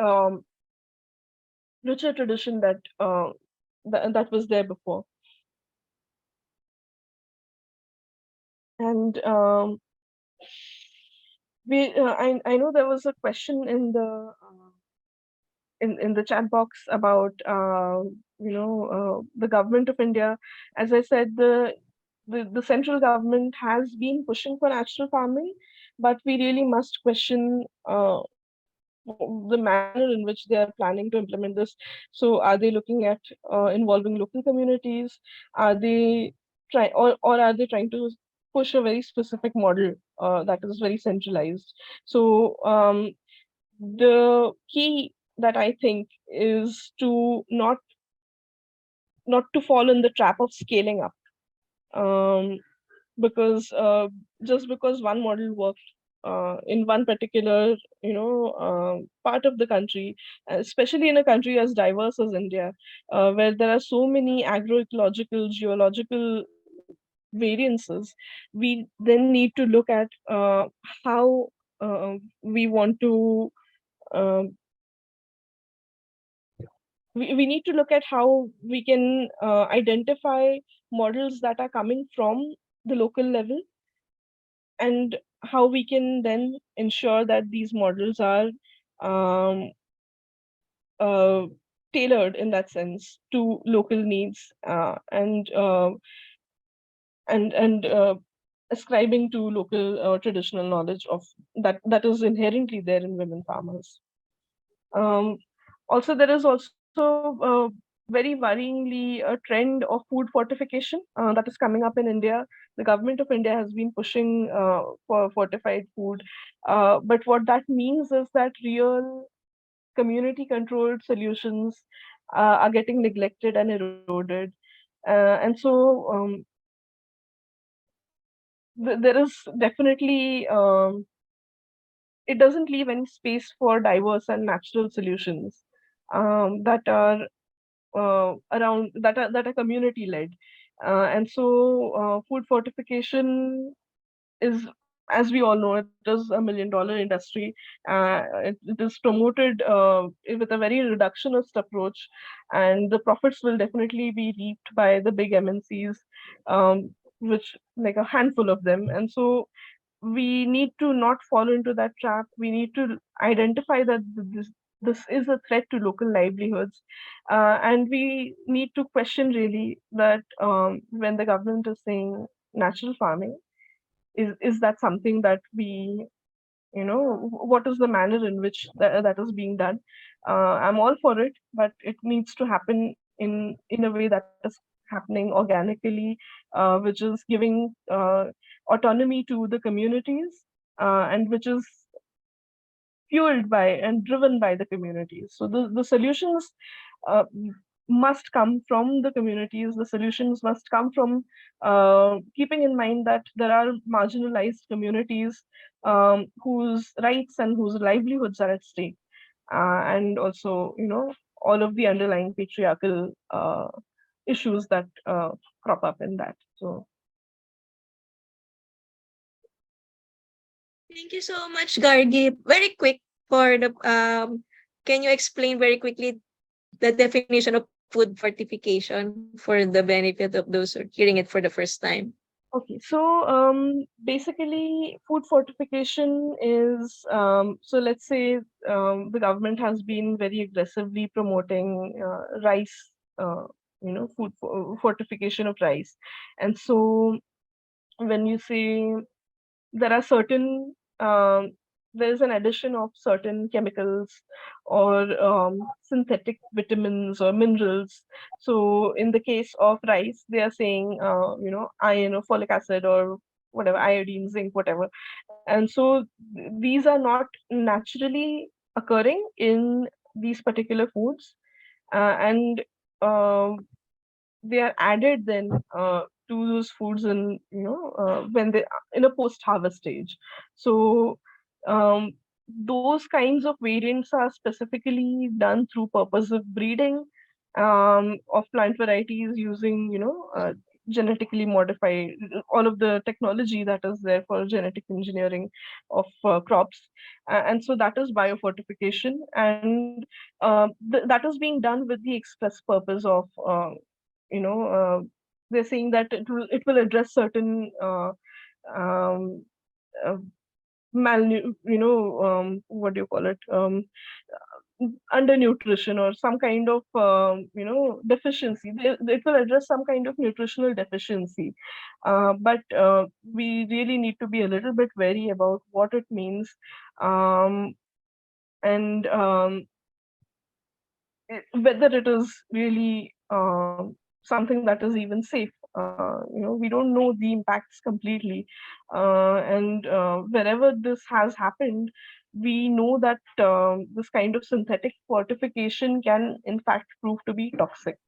richer tradition that was there before. And I know there was a question in the chat box about the government of India. As I said, the central government has been pushing for natural farming, but we really must question the manner in which they are planning to implement this. So are they looking at involving local communities? Are they or are they trying to push a very specific model that is very centralized? So the key that I think is to not to fall in the trap of scaling up, because just because one model worked in one particular, part of the country, especially in a country as diverse as India, where there are so many agroecological, geological variances, we then need to look at how we want to um, we need to look at how we can identify models that are coming from the local level, and how we can then ensure that these models are um, uh, tailored in that sense to local needs, and ascribing to local traditional knowledge of that is inherently there in women farmers. Um, Also, there is also very worryingly a trend of food fortification that is coming up in India. The government of India has been pushing for fortified food, but what that means is that real community-controlled solutions are getting neglected and eroded, and so there is definitely it doesn't leave any space for diverse and natural solutions that are that are community led, and so food fortification is, as we all know, it is $1 million industry. It is promoted with a very reductionist approach, and the profits will definitely be reaped by the big MNCs, which like a handful of them. And so we need to not fall into that trap. We need to identify that this is a threat to local livelihoods, and we need to question really that when the government is saying natural farming, is that something that we, what is the manner in which that is being done? I'm all for it, but it needs to happen in a way that is happening organically, which is giving autonomy to the communities, and which is fueled by and driven by the communities. So the solutions uh, must come from the communities. The solutions must come from keeping in mind that there are marginalized communities whose rights and whose livelihoods are at stake, and also, all of the underlying patriarchal issues that crop up in that. So Thank you so much, Gargie. Very quick for the can you explain very quickly the definition of food fortification for the benefit of those who are hearing it for the first time? okay, so basically, food fortification is, so let's say the government has been very aggressively promoting rice, food fortification of rice. And so when you say there are certain, there's an addition of certain chemicals or synthetic vitamins or minerals. So in the case of rice, they are saying, iron or folic acid or whatever, iodine, zinc, whatever. And so these are not naturally occurring in these particular foods. And they are added then to those foods in, when they in a post harvest stage. So um, those kinds of variants are specifically done through purposive breeding of plant varieties using, genetically modified, all of the technology that is there for genetic engineering of crops. And so that is biofortification, and that is being done with the express purpose of you know they're saying that it will address certain um, uh, what do you call it, undernutrition or some kind of deficiency. It will address some kind of nutritional deficiency, but we really need to be a little bit wary about what it means, um, and whether it is really something that is even safe. We don't know the impacts completely, and wherever this has happened, we know that this kind of synthetic fortification can in fact prove to be toxic,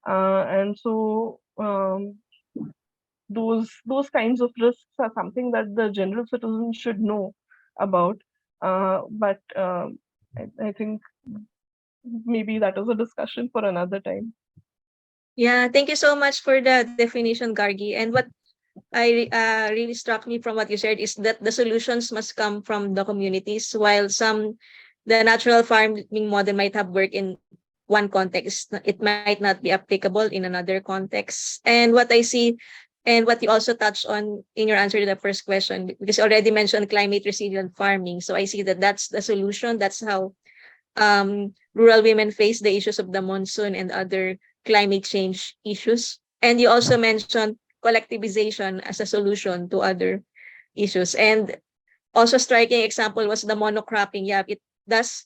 and so those kinds of risks are something that the general citizen should know about. But I think maybe that is a discussion for another time. Yeah, thank you so much for the definition, Gargi. And what I really struck me from what you said is that the solutions must come from the communities, while the natural farming model might have worked in one context, it might not be applicable in another context. And what I see, and what you also touched on in your answer to the first question, because you already mentioned climate resilient farming. So I see that that's the solution. That's how rural women face the issues of the monsoon and other climate change issues. And you also mentioned collectivization as a solution to other issues. And also striking example was the monocropping. Yeah, it does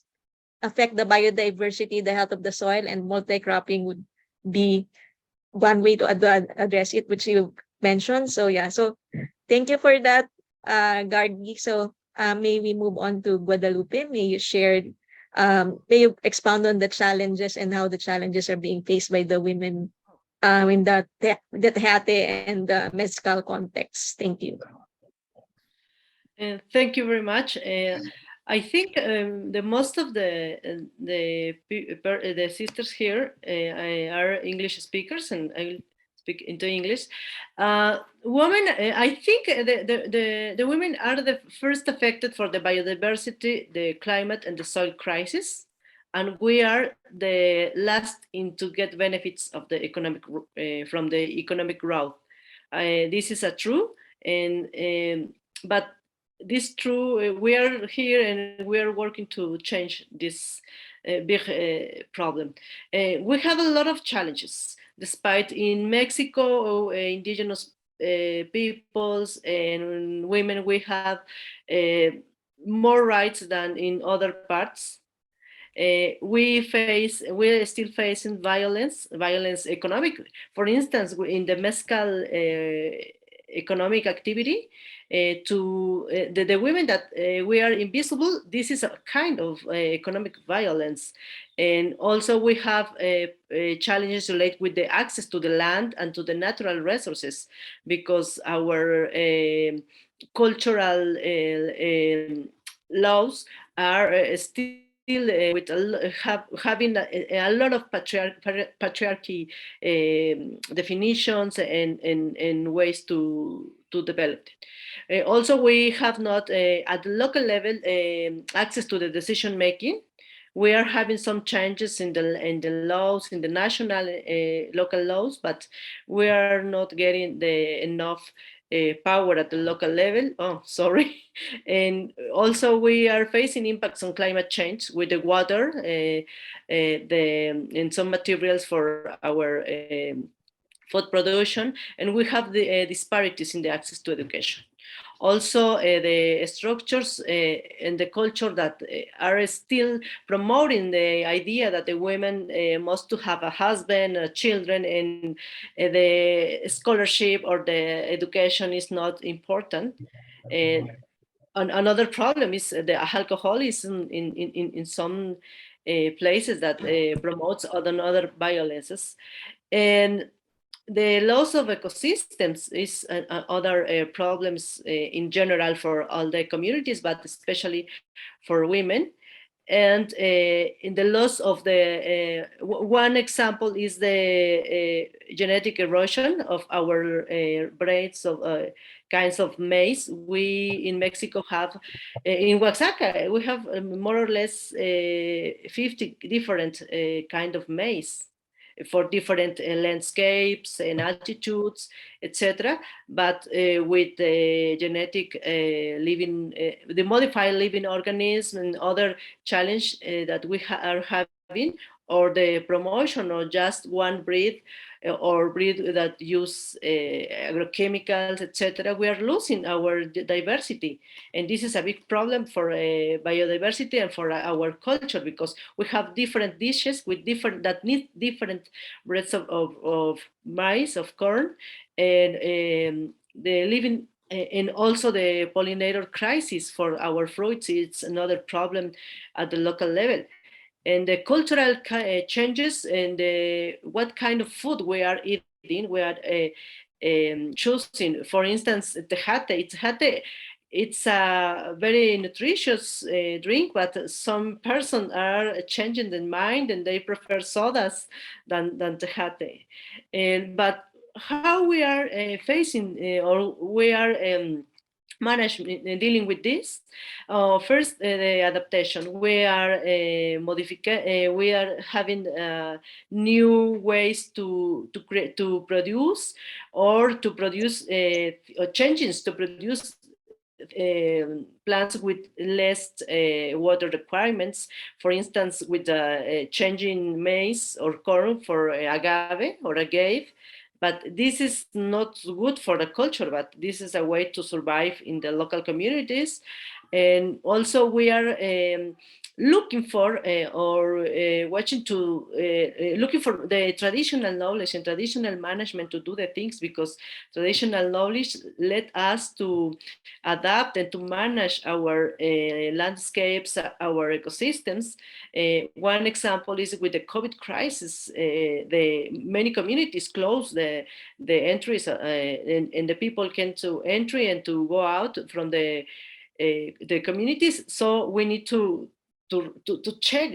affect the biodiversity, the health of the soil, and multi-cropping would be one way to address it, which you mentioned. So yeah, so thank you for that, Gargi. So may we move on to Guadalupe? May you expound on the challenges and how the challenges are being faced by the women in the Tejate and the Mezcal context. Thank you. Thank you very much. I think the most of the sisters here are English speakers, and I will speak into English. Women, I think the women are the first affected for the biodiversity, the climate, and the soil crisis, and we are the last in to get benefits of the economic from the economic growth. This is a true, and but this true. We are here and we are working to change this big problem. We have a lot of challenges, despite in Mexico, indigenous peoples and women, we have more rights than in other parts. We're still facing violence economic. For instance, in the mezcal economic activity, the women that we are invisible, this is a kind of economic violence. And also we have challenges related with the access to the land and to the natural resources, because our cultural laws are still with having a lot of patriarchy definitions and ways to develop it. Also, we have not at the local level access to the decision making. We are having some changes in the laws, in the national local laws, but we are not getting enough power at the local level. Oh, sorry. And also we are facing impacts on climate change with the water, and some materials for our food production, and we have the disparities in the access to education. Also, the structures and the culture that are still promoting the idea that the women must to have a husband, children, and the scholarship or the education is not important. And another problem is the alcoholism in some places that promotes other violences. And the loss of ecosystems is other problems in general for all the communities, but especially for women. And in the loss of the one example is the genetic erosion of our breeds of kinds of maize. We in Mexico have in Oaxaca we have more or less 50 different kind of maize for different landscapes and altitudes, etc. But with the genetic the modified living organism and other challenge that we are having, or the promotion of just one breed or breed that use agrochemicals, etc., we are losing our diversity. And this is a big problem for biodiversity and for our culture, because we have different dishes with that need different breeds of maize, of corn, and the living and also the pollinator crisis for our fruits. It's another problem at the local level. And the cultural changes and what kind of food we are eating, we are choosing. For instance, Tejate it's a very nutritious drink, but some persons are changing their mind and they prefer sodas than tejate. But how we are facing or we are management dealing with this. First, the adaptation. We are we are having new ways to create, to produce, or to produce changes to produce plants with less water requirements. For instance, with changing maize or corn for agave or agave. But this is not good for the culture, but this is a way to survive in the local communities. And also we are looking for watching to looking for the traditional knowledge and traditional management to do the things, because traditional knowledge led us to adapt and to manage our landscapes, our ecosystems. One example is with the COVID crisis. The many communities closed the entries, and the people can to entry and to go out from the communities. So we need to check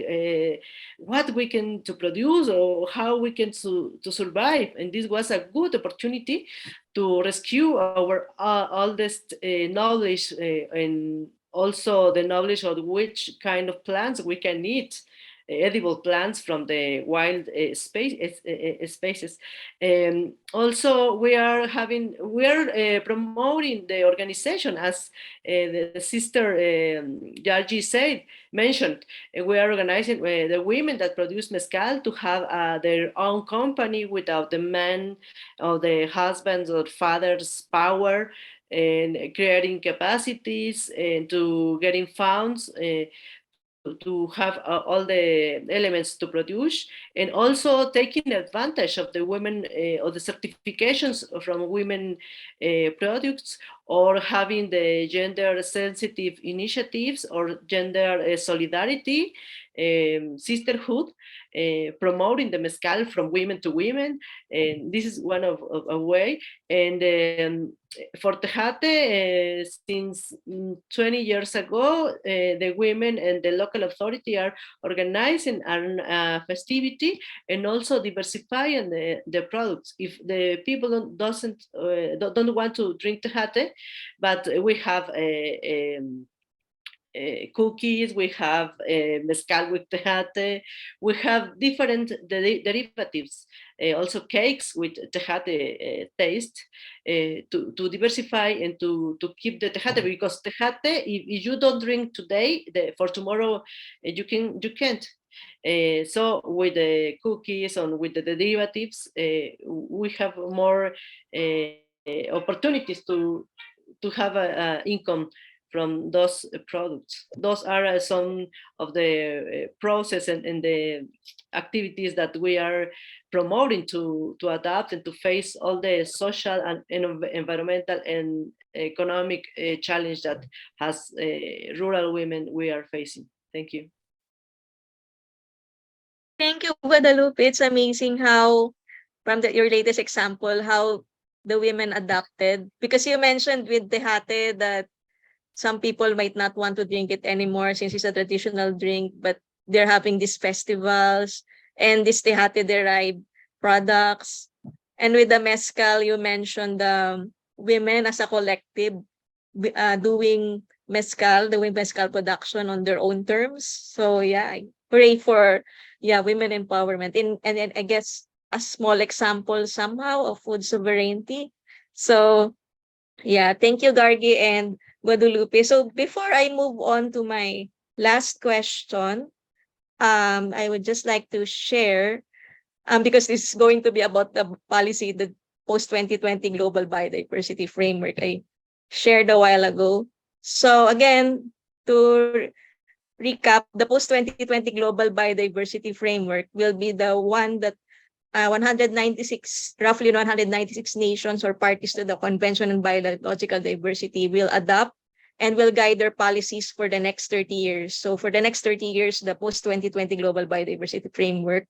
what we can to produce or how we can to survive. And this was a good opportunity to rescue our all this knowledge, and also the knowledge of which kind of plants we can eat, edible plants from the wild spaces. Also, we are promoting the organization, as the sister Gargie mentioned. We are organizing the women that produce mezcal to have their own company without the man or the husband's or father's power, and creating capacities and to getting funds to have all the elements to produce, and also taking advantage of the women or the certifications from women products, or having the gender sensitive initiatives or gender solidarity, sisterhood, promoting the mezcal from women to women. And this is one of a way. And for Tejate, since 20 years ago, the women and the local authority are organizing a festivity and also diversifying the products. If the people don't want to drink Tejate, but we have cookies, we have mezcal with tejate, we have different derivatives, also cakes with tejate taste, to diversify and to keep the tejate, because tejate, if you don't drink today, for tomorrow you can't. So with the cookies and with the derivatives, we have more opportunities to have a income from those products. Those are some of the process and the activities that we are promoting to adapt and to face all the social and environmental and economic challenge that has rural women we are facing. Thank you. Thank you, Guadalupe. It's amazing how, from your latest example, how the women adapted. Because you mentioned with Tejate that some people might not want to drink it anymore since it's a traditional drink, but they're having these festivals and these Tejate-derived products. And with the mezcal, you mentioned the women as a collective doing mezcal production on their own terms. So yeah, I pray for women empowerment. And I guess a small example somehow of food sovereignty. So yeah, thank you, Gargie and Guadalupe. So before I move on to my last question, I would just like to share, because this is going to be about the policy, the post-2020 Global Biodiversity Framework I shared a while ago. So again, to recap, the post-2020 Global Biodiversity Framework will be the one that roughly 196 nations or parties to the Convention on Biological Diversity will adopt and will guide their policies for the next 30 years. So for the next 30 years, the post-2020 Global Biodiversity Framework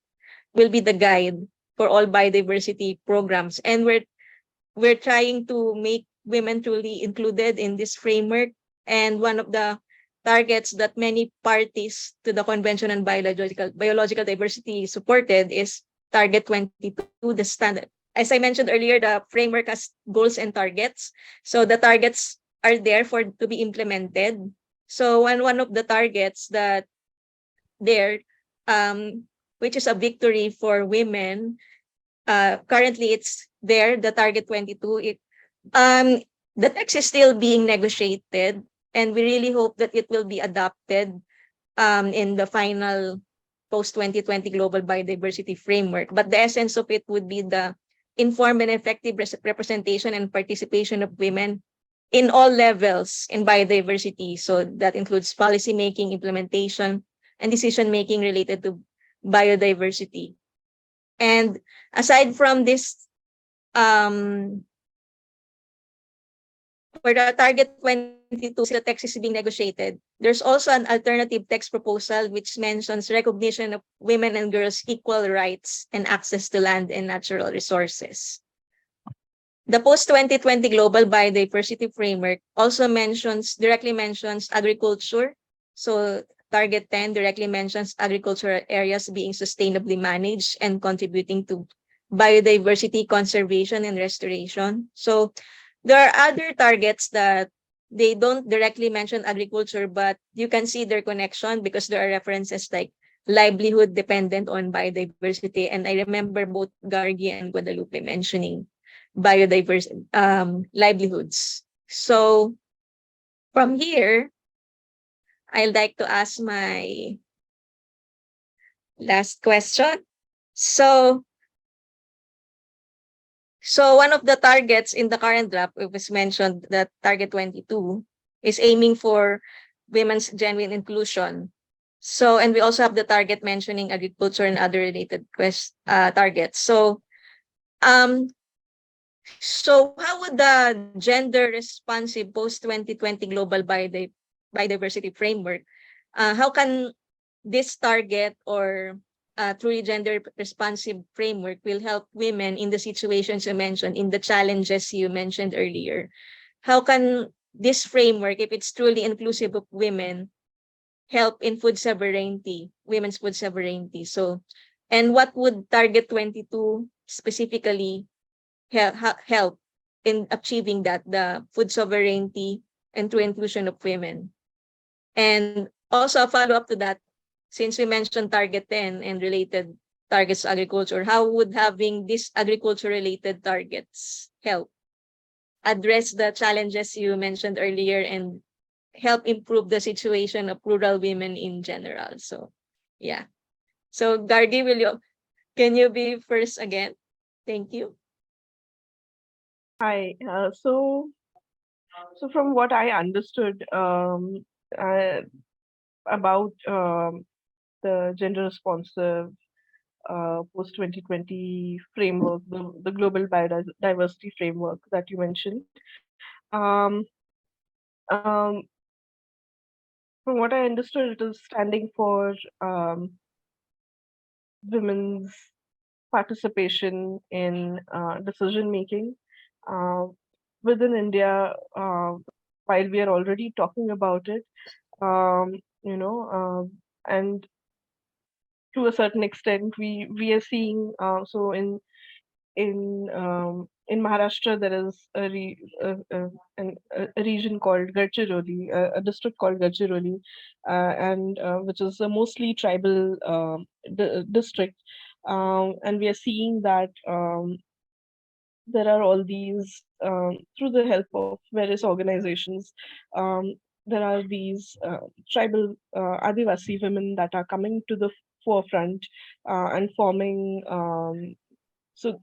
will be the guide for all biodiversity programs. And we're trying to make women truly included in this framework And one of the targets that many parties to the Convention on Biological Diversity supported is Target 22, the standard. As I mentioned earlier, the framework has goals and targets. So the targets are there to be implemented. So one of the targets that there, which is a victory for women, currently it's there, the Target 22. The text is still being negotiated, and we really hope that it will be adopted in the final post-2020 Global Biodiversity Framework. But the essence of it would be the informed and effective representation and participation of women in all levels in biodiversity. So that includes policy making, implementation, and decision making related to biodiversity. And aside from this, for the Target 22, the text is being negotiated. There's also an alternative text proposal which mentions recognition of women and girls' equal rights and access to land and natural resources. The post-2020 Global Biodiversity Framework also directly mentions agriculture. So Target 10 directly mentions agricultural areas being sustainably managed and contributing to biodiversity conservation and restoration. So there are other targets that they don't directly mention agriculture, but you can see their connection because there are references like livelihood dependent on biodiversity. And I remember both Gargie and Guadalupe mentioning biodiversity livelihoods. So from here, I'd like to ask my last question. So one of the targets in the current draft, it was mentioned that Target 22 is aiming for women's genuine inclusion. So, and we also have the target mentioning agriculture and other related targets. So how would the gender responsive post-2020 global biodiversity framework, how can this target or truly gender responsive framework will help women in the situations you mentioned, in the challenges you mentioned earlier? How can this framework, if it's truly inclusive of women, help in food sovereignty, women's food sovereignty? So, and what would Target 22 specifically help in achieving that, the food sovereignty and true inclusion of women? And also a follow-up to that, since we mentioned Target 10 and related targets to agriculture, how would having these agriculture-related targets help address the challenges you mentioned earlier and help improve the situation of rural women in general? So, yeah. So, Gargie, can you be first again? Thank you. Hi. So from what I understood about the gender responsive post 2020 framework, the global biodiversity framework that you mentioned. Um, um, from what I understood, it is standing for women's participation in decision making within India. While we are already talking about it, and to a certain extent, we are seeing. So in Maharashtra, there is a region called Gadchiroli, a district called Gadchiroli, and which is a mostly tribal district, and we are seeing that there are all these through the help of various organizations. There are these tribal Adivasi women that are coming to the forefront and forming so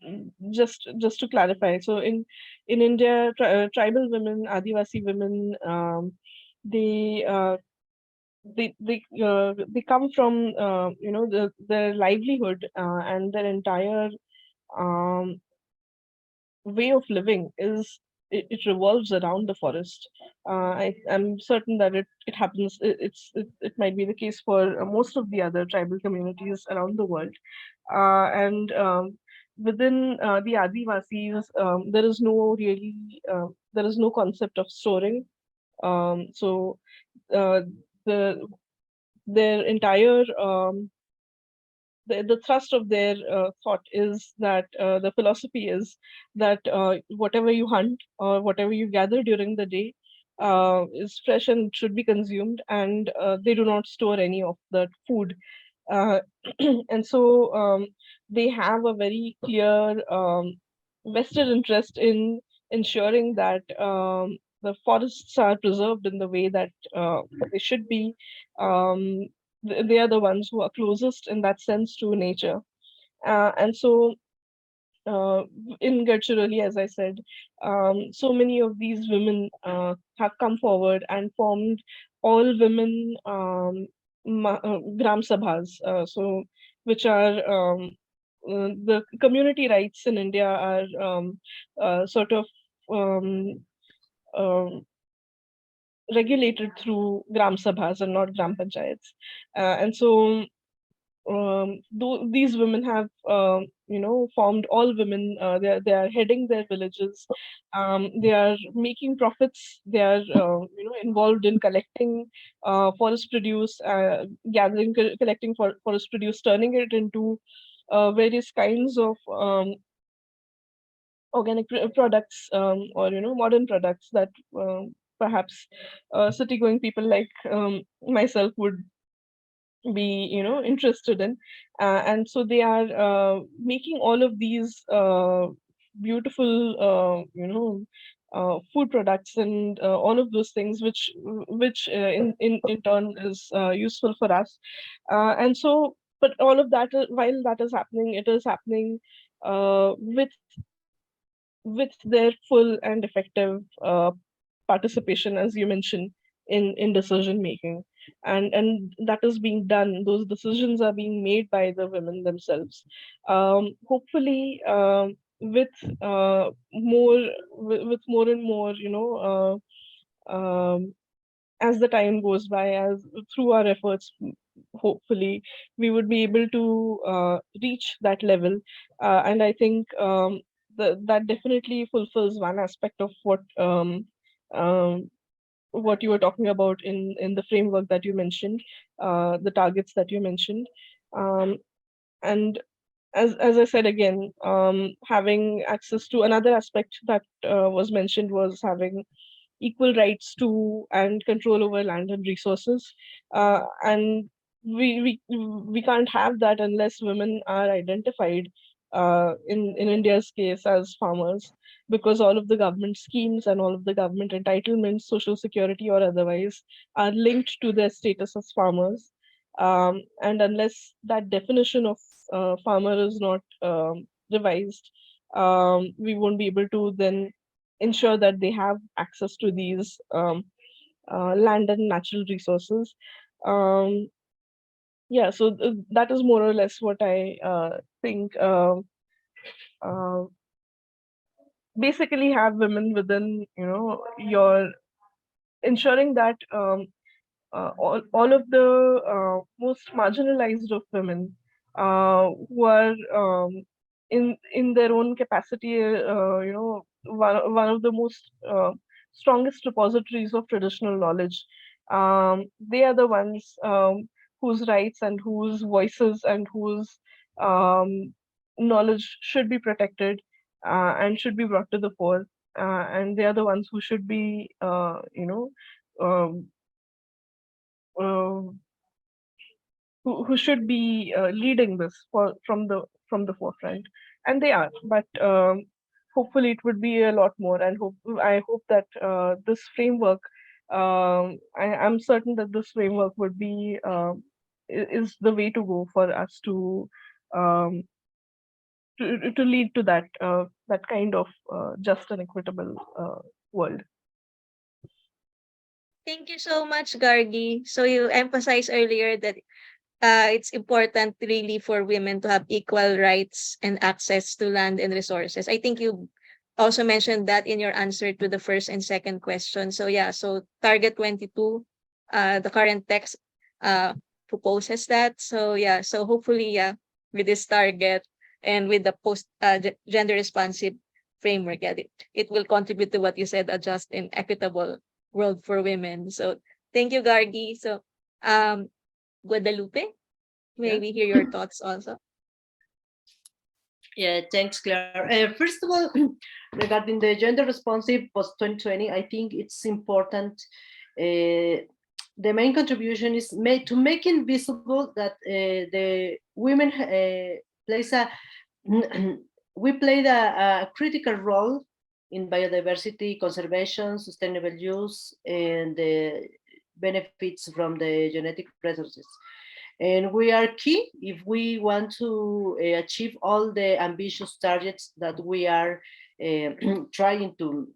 just to clarify, so in India, tribal women, Adivasi women, they they come from their livelihood and their entire um, way of living is it revolves around the forest. I'm certain that it happens. It might be the case for most of the other tribal communities around the world, and within the Adivasis, there is no concept of storing. So their entire the thrust of their thought is that the philosophy is that whatever you hunt or whatever you gather during the day is fresh and should be consumed, and they do not store any of that food. Uh, and so they have a very clear vested interest in ensuring that the forests are preserved in the way that they should be. Um, they are the ones who are closest in that sense to nature. And so uh, in Gadchiroli, as I said, so many of these women have come forward and formed all women gram sabhas, which are the community rights in India are sort of um, um, regulated through gram sabhas and not gram panchayats, and so these women have formed all women. They are heading their villages. They are making profits. They are involved in collecting forest produce, gathering, collecting forest produce, turning it into various kinds of organic products, or modern products that perhaps city going people like myself would be interested in, and so they are making all of these beautiful food products and all of those things which in turn is useful for us, and so but all of that, while that is happening, it is happening with their full and effective participation, as you mentioned, in decision making, and that is being done. Those decisions are being made by the women themselves. Hopefully, with with more and more, as the time goes by, as through our efforts, hopefully we would be able to reach that level, and I think that definitely fulfills one aspect of um, what you were talking about in the framework that you mentioned, the targets that you mentioned, and as I said again, having access to another aspect that was mentioned was having equal rights to and control over land and resources, and we can't have that unless women are identified in India's case as farmers, because all of the government schemes and all of the government entitlements, social security or otherwise, are linked to their status as farmers. And unless that definition of farmer is not revised, we won't be able to then ensure that they have access to these land and natural resources. Um, yeah, so that is more or less what I think. Uh, Basically, have women within, your ensuring that all of the most marginalized of women who are in their own capacity, one of the most strongest repositories of traditional knowledge. They are the ones whose rights and whose voices and whose knowledge should be protected and should be brought to the fore. And they are the ones who should be, um, uh, who should be leading this from the forefront, and they are. But hopefully, it would be a lot more. And I hope that this framework, I'm certain that this framework would be is the way to go for us um, to lead to that kind of just and equitable world. Thank you so much, Gargie. So you emphasized earlier that it's important really for women to have equal rights and access to land and resources. I think you also mentioned that in your answer to the first and second question. So yeah, so Target 22, the current text proposes that. So yeah, so hopefully, yeah, with this target and with the gender responsive framework, yeah, it will contribute to what you said, a just and equitable world for women. So thank you, Gargie. So Guadalupe, may we hear your thoughts also? Yeah, thanks, Claire. First of all, regarding the gender responsive post 2020, I think it's important. The main contribution is made to making visible that the women plays a we played a critical role in biodiversity conservation, sustainable use, and the benefits from the genetic resources. And we are key if we want to achieve all the ambitious targets that we are trying to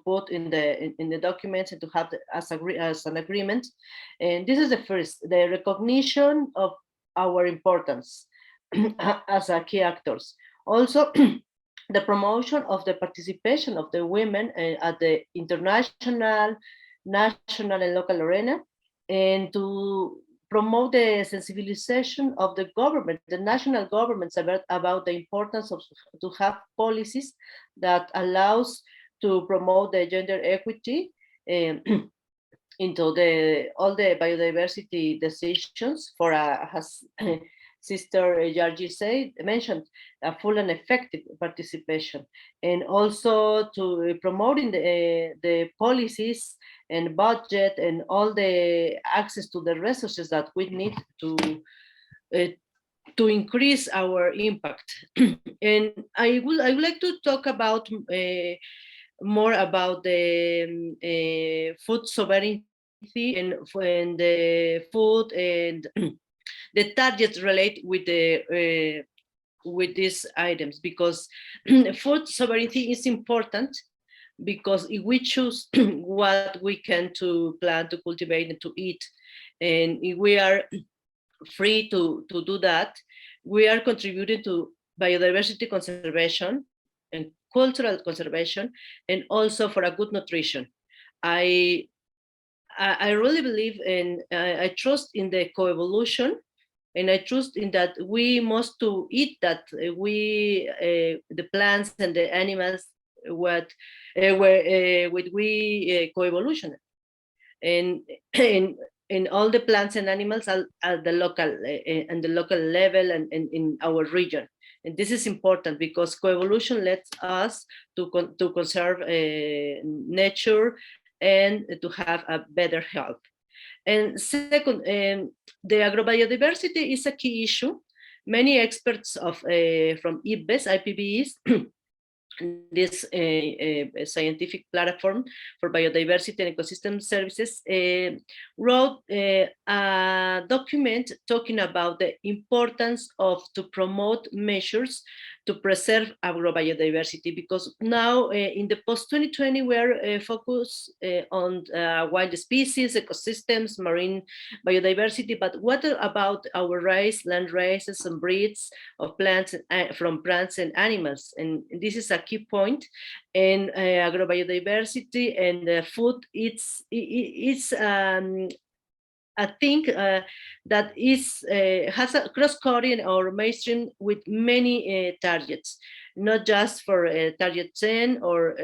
put in the documents and to have as an agreement. And this is the first, the recognition of our importance as a key actors. Also, the promotion of the participation of the women at the international, national, and local arena, and to promote the sensibilization of the government, the national governments about the importance of to have policies that allows to promote the gender equity into all the biodiversity decisions for as Sister Gargie mentioned, a full and effective participation, and also to promoting the policies and budget and all the access to the resources that we need to increase our impact. And I would like to talk about more about the food sovereignty and the food and the targets relate with these items, because food sovereignty is important, because if we choose what we can to plant, to cultivate, and to eat, and if we are free to do that, we are contributing to biodiversity conservation and cultural conservation, and also for a good nutrition. I really believe in, I trust in the coevolution, and I trust in that we must to eat that the plants and the animals with we coevolution, and all the plants and animals are at the local and the local level and in our region. And this is important because coevolution lets us to conserve nature and to have a better health. And second, the agrobiodiversity is a key issue. Many experts from IIFBs, this scientific platform for biodiversity and ecosystem services, wrote a document talking about the importance of to promote measures to preserve agrobiodiversity, because now in the post-2020 we are focused on wild species, ecosystems, marine biodiversity, but what about our land races and breeds of plants from plants and animals? And this is a key point. And agrobiodiversity and food, it's I think that is has a cross-cutting or mainstream with many targets, not just for target 10, or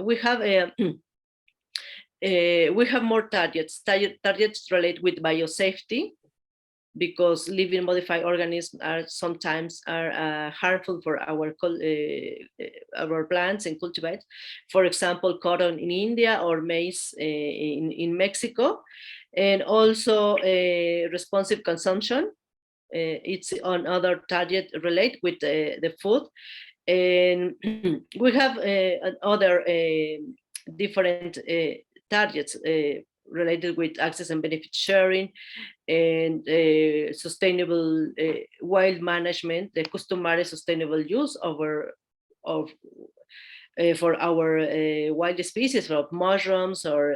we have more targets. Targets relate with biosafety, because living modified organisms are sometimes harmful for our plants and cultivates. For example, cotton in India or maize in Mexico. And also responsive consumption. It's on other target relate with the food. And we have other different targets related with access and benefit sharing, and sustainable wild management, the customary sustainable use for our wild species of mushrooms or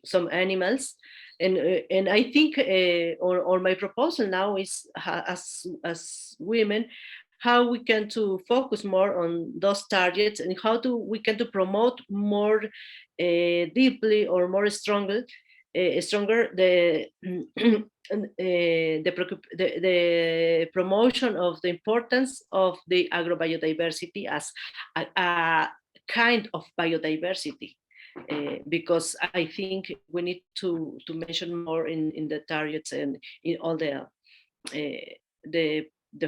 some animals. And I think or my proposal now is as women, how we can to focus more on those targets, and how we can to promote more deeply or more stronger the promotion of the importance of the agrobiodiversity as a kind of biodiversity. Because I think we need to mention more in the targets and in all the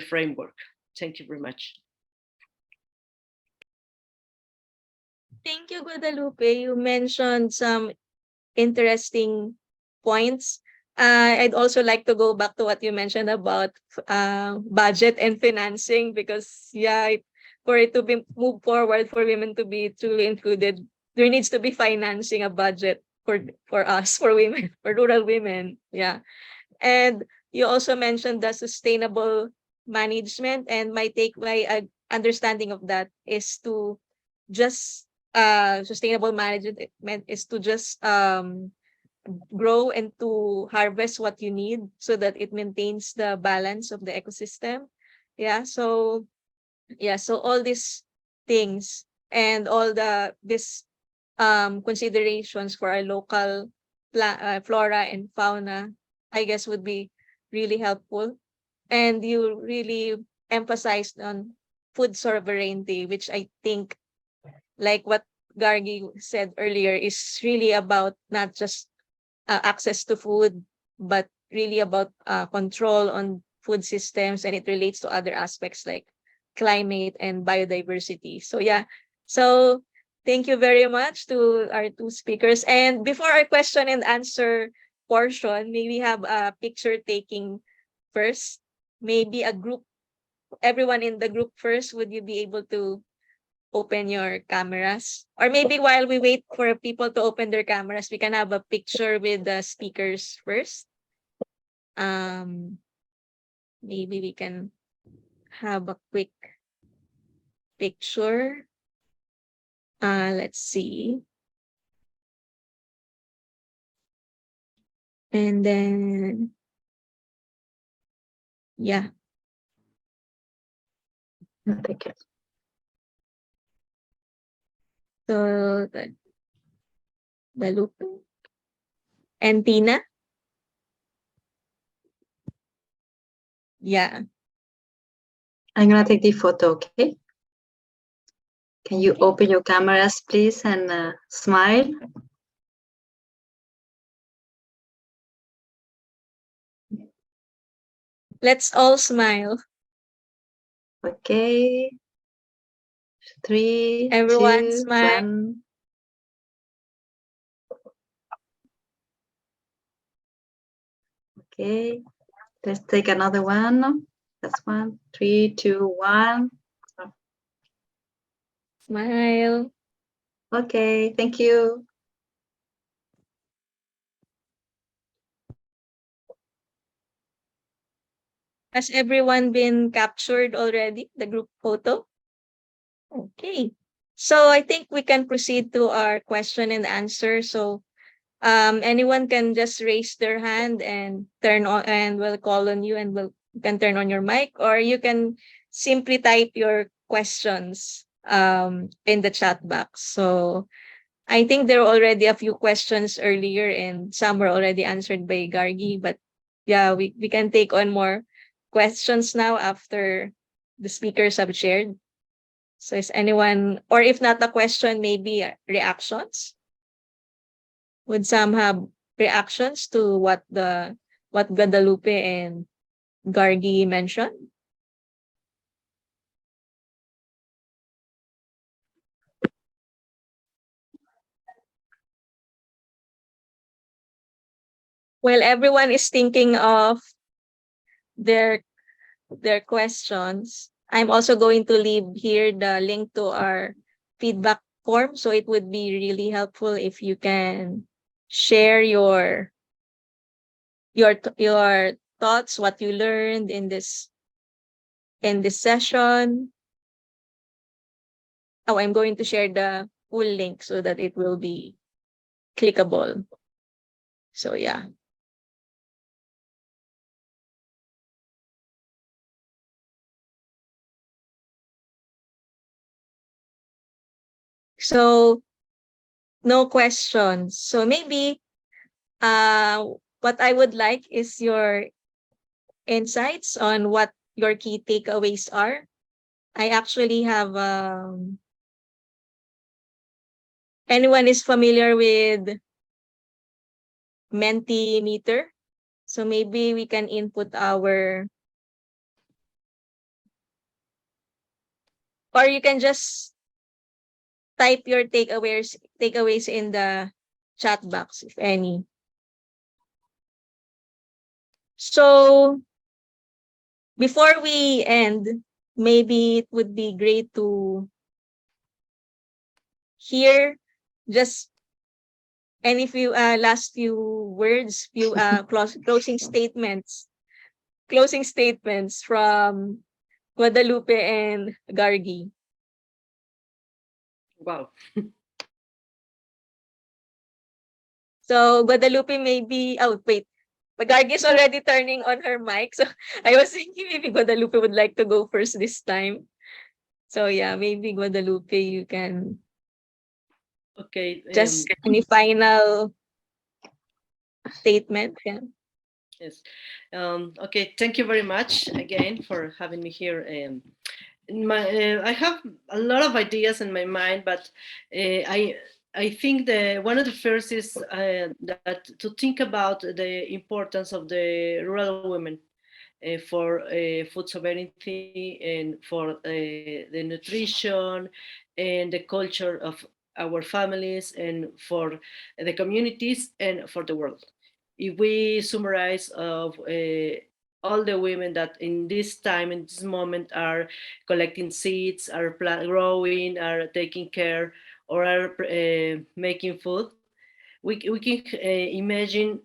framework. Thank you very much. Thank you, Guadalupe. You mentioned some interesting points. I'd also like to go back to what you mentioned about budget and financing, because for it to be move forward, for women to be truly included, there needs to be financing, a budget for us, for women, for rural women. Yeah. And you also mentioned the sustainable management, and my understanding of that is to just sustainable management is to just grow and to harvest what you need so that it maintains the balance of the ecosystem. So all these things and all this considerations for our local flora and fauna, I guess, would be really helpful. And you really emphasized on food sovereignty, which I think, like what Gargie said earlier, is really about not just access to food, but really about control on food systems, and it relates to other aspects like climate and biodiversity. So thank you very much to our two speakers. And before our question and answer portion, may we have a picture taking first? Maybe a group, everyone in the group first, would you be able to open your cameras? Or maybe while we wait for people to open their cameras, we can have a picture with the speakers first. Maybe we can have a quick picture. Let's see. And then, yeah. Thank you. So, Guadalupe and Tina. Yeah. I'm gonna take the photo, okay? Can you open your cameras, please, and smile? Let's all smile. Okay. 3, Everyone 2, smile. 1. Okay. Let's take another one. That's 1, 3, 2, 1. Smile. Okay, thank you. Has everyone been captured already, the group photo? Okay. So I think we can proceed to our question and answer. So anyone can just raise their hand and turn on, and we'll call on you, and you can turn on your mic, or you can simply type your questions in the chat box. So I think there were already a few questions earlier, and some were already answered by Gargie, but yeah, we can take on more questions now after the speakers have shared. So is anyone, or if not a question, maybe reactions? Would some have reactions to what Guadalupe and Gargie mentioned? While everyone is thinking of their questions, I'm also going to leave here the link to our feedback form. So it would be really helpful if you can share your thoughts, what you learned in this session. Oh, I'm going to share the full link so that it will be clickable. So yeah. So no questions. So maybe what I would like is your insights on what your key takeaways are. I actually have anyone is familiar with Mentimeter? So maybe we can input our, or you can just type your takeaways in the chat box, if any. So before we end, maybe it would be great to hear just any few last few words, few closing statements from Guadalupe and Gargie. Wow. So Guadalupe maybe, oh wait, but Gargie is already turning on her mic. So I was thinking maybe Guadalupe would like to go first this time. So yeah, maybe Guadalupe, you can Okay. just any final statement. Yeah. Yes. Okay. Thank you very much again for having me here. I have a lot of ideas in my mind, but I think one of the first is that to think about the importance of the rural women for food sovereignty and for the nutrition and the culture of our families and for the communities and for the world. If we summarize of all the women that in this time, in this moment, are collecting seeds, are growing, are taking care, or are making food, we can imagine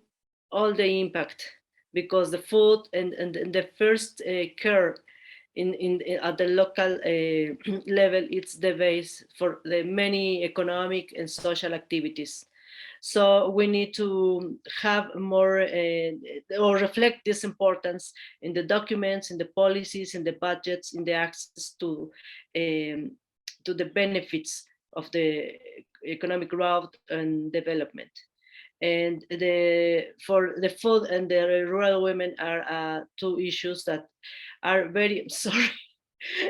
all the impact because the food and the first care in at the local level, it's the base for the many economic and social activities. So we need to have more or reflect this importance in the documents, in the policies, in the budgets, in the access to the benefits of the economic growth and development. And for the food and the rural women are two issues that are very sorry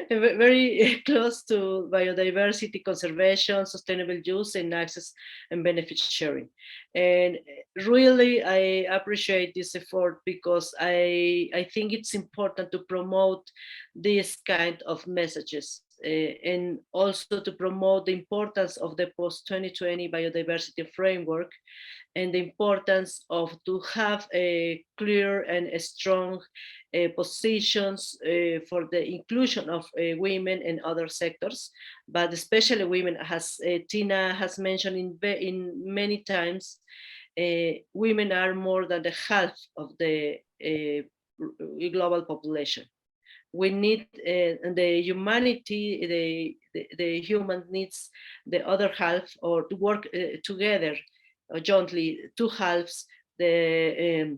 very close to biodiversity conservation, sustainable use, and access and benefit sharing. And really, I appreciate this effort because I think it's important to promote this kind of messages. And also to promote the importance of the post 2020 biodiversity framework and the importance of to have a clear and a strong positions for the inclusion of women and other sectors, but especially women, as Tina has mentioned in many times, women are more than the half of the global population. We need the humanity, the human needs the other half, or to work together jointly, two halves, the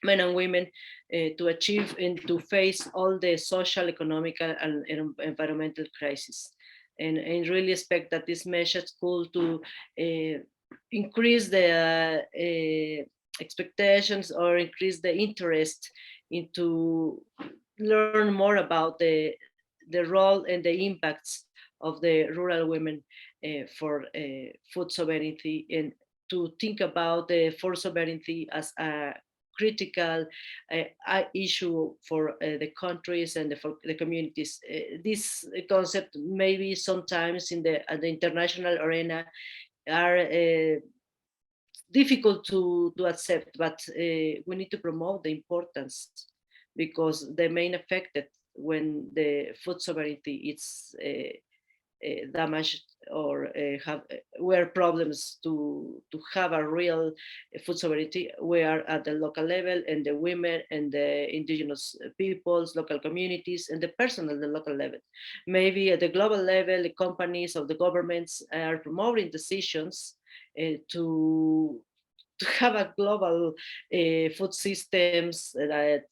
men and women, to achieve and to face all the social, economic, and environmental crises. And really expect that this message could to increase the expectations or increase the interest into learn more about the role and the impacts of the rural women for food sovereignty, and to think about the food sovereignty as a critical issue for the countries and for the communities. This concept maybe sometimes in the international arena are difficult to accept, but we need to promote the importance because the main affected when the food sovereignty is damaged or have where problems to have a real food sovereignty, we are at the local level, and the women and the indigenous peoples, local communities, and the person at the local level. Maybe at the global level, the companies of the governments are promoting decisions to have a global food systems that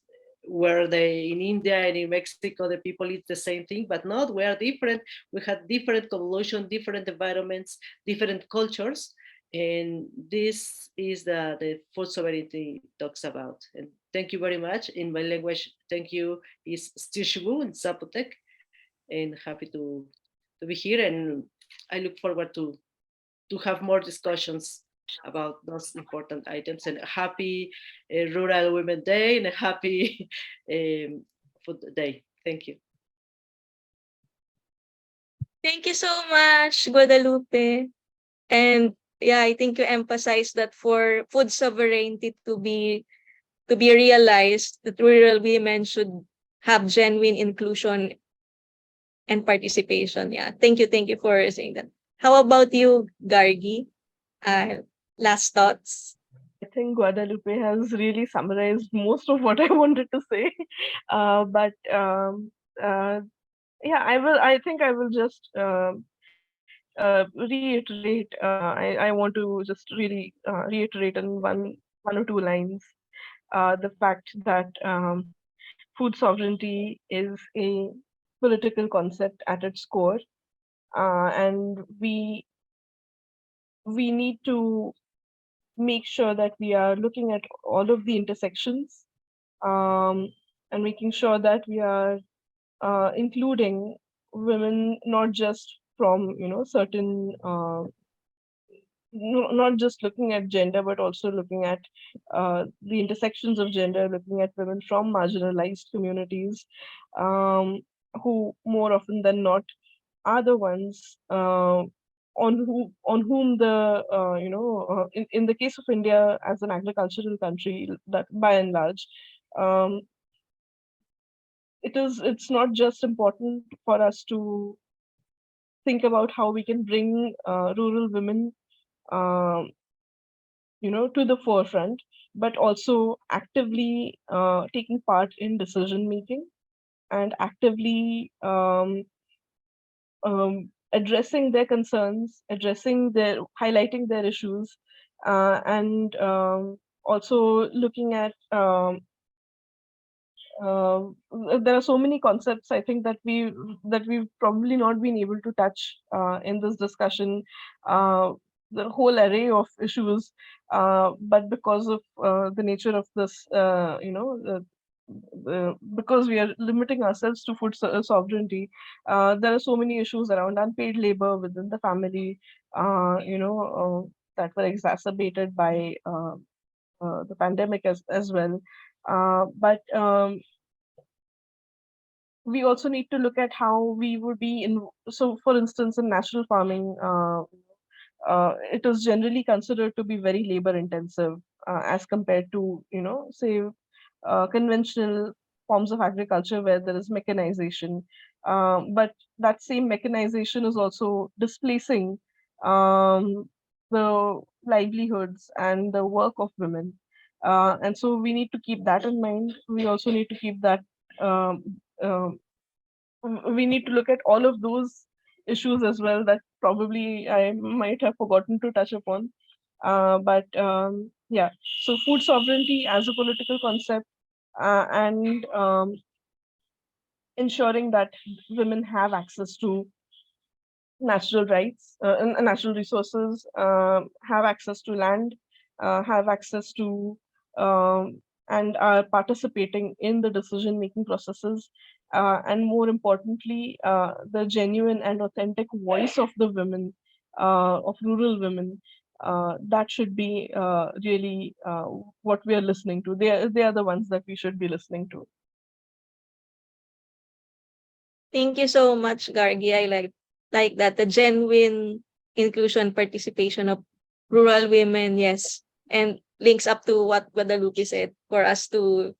where they in India and in Mexico the people eat the same thing, but not, we are different. We have different convolution, different environments, different cultures, and this is the food sovereignty talks about. And thank you very much. In my language, thank you is Stishugu in Zapotec, and happy to be here, and I look forward to to have more discussions about those important items. And a happy Rural Women Day and a happy Food Day. Thank you. Thank you so much, Guadalupe. And yeah, I think you emphasized that for food sovereignty to be realized, that rural women should have genuine inclusion and participation. Yeah, thank you for saying that. How about you, Gargie? Last thoughts. I think Guadalupe has really summarized most of what I wanted to say. But yeah, I think I will just reiterate. I want to just really reiterate in one or two lines the fact that food sovereignty is a political concept at its core, and we need to make sure that we are looking at all of the intersections, and making sure that we are including women not just from certain not just looking at gender, but also looking at the intersections of gender, looking at women from marginalized communities, um, who more often than not are the ones on whom the in the case of India as an agricultural country, that by and large, um, it's not just important for us to think about how we can bring rural women um, to the forefront, but also actively taking part in decision making and actively addressing their concerns, highlighting their issues, and also looking at there are so many concepts, I think, that we've probably not been able to touch in this discussion, the whole array of issues, but because of the nature of this, because we are limiting ourselves to food sovereignty, there are so many issues around unpaid labor within the family, that were exacerbated by the pandemic as well. But we also need to look at how we would be in. So, for instance, in natural farming, it is generally considered to be very labor intensive as compared to, say, conventional forms of agriculture where there is mechanization. But that same mechanization is also displacing the livelihoods and the work of women. And so we need to keep that in mind. We also need to keep that, um, um, we need to look at all of those issues as well that probably I might have forgotten to touch upon. But yeah, so food sovereignty as a political concept, and ensuring that women have access to natural rights and natural resources, have access to land, have access to, and are participating in the decision making processes, and more importantly, the genuine and authentic voice of the women, of rural women. That should be really what we are listening to. They are the ones that we should be listening to. Thank you so much, Gargie. I like that, the genuine inclusion participation of rural women, yes, and links up to what Guadalupe said, for us to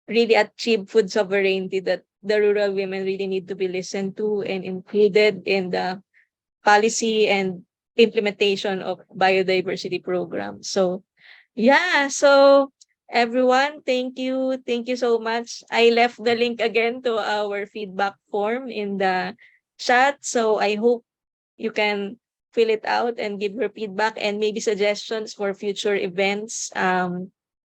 really achieve food sovereignty, that the rural women really need to be listened to and included in the policy and implementation of biodiversity programs. So yeah, so everyone, thank you. Thank you so much. I left the link again to our feedback form in the chat. So I hope you can fill it out and give your feedback and maybe suggestions for future events.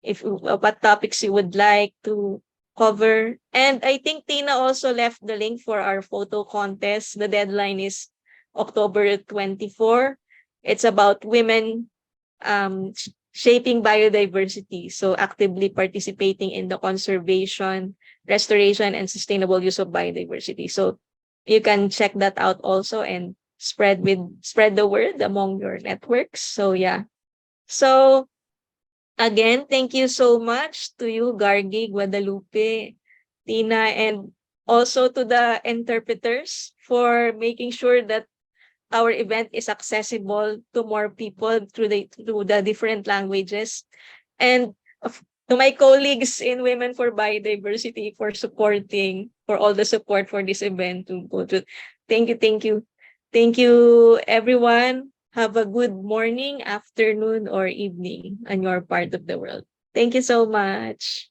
If what topics you would like to cover. And I think Tina also left the link for our photo contest. The deadline is October 24. It's about women shaping biodiversity. So actively participating in the conservation, restoration, and sustainable use of biodiversity. So you can check that out also and spread the word among your networks. So yeah. So again, thank you so much to you, Gargie, Guadalupe, Tina, and also to the interpreters for making sure that our event is accessible to more people through the different languages. And to my colleagues in Women for Biodiversity for all the support for this event. Thank you, thank you. Thank you, everyone. Have a good morning, afternoon, or evening on your part of the world. Thank you so much.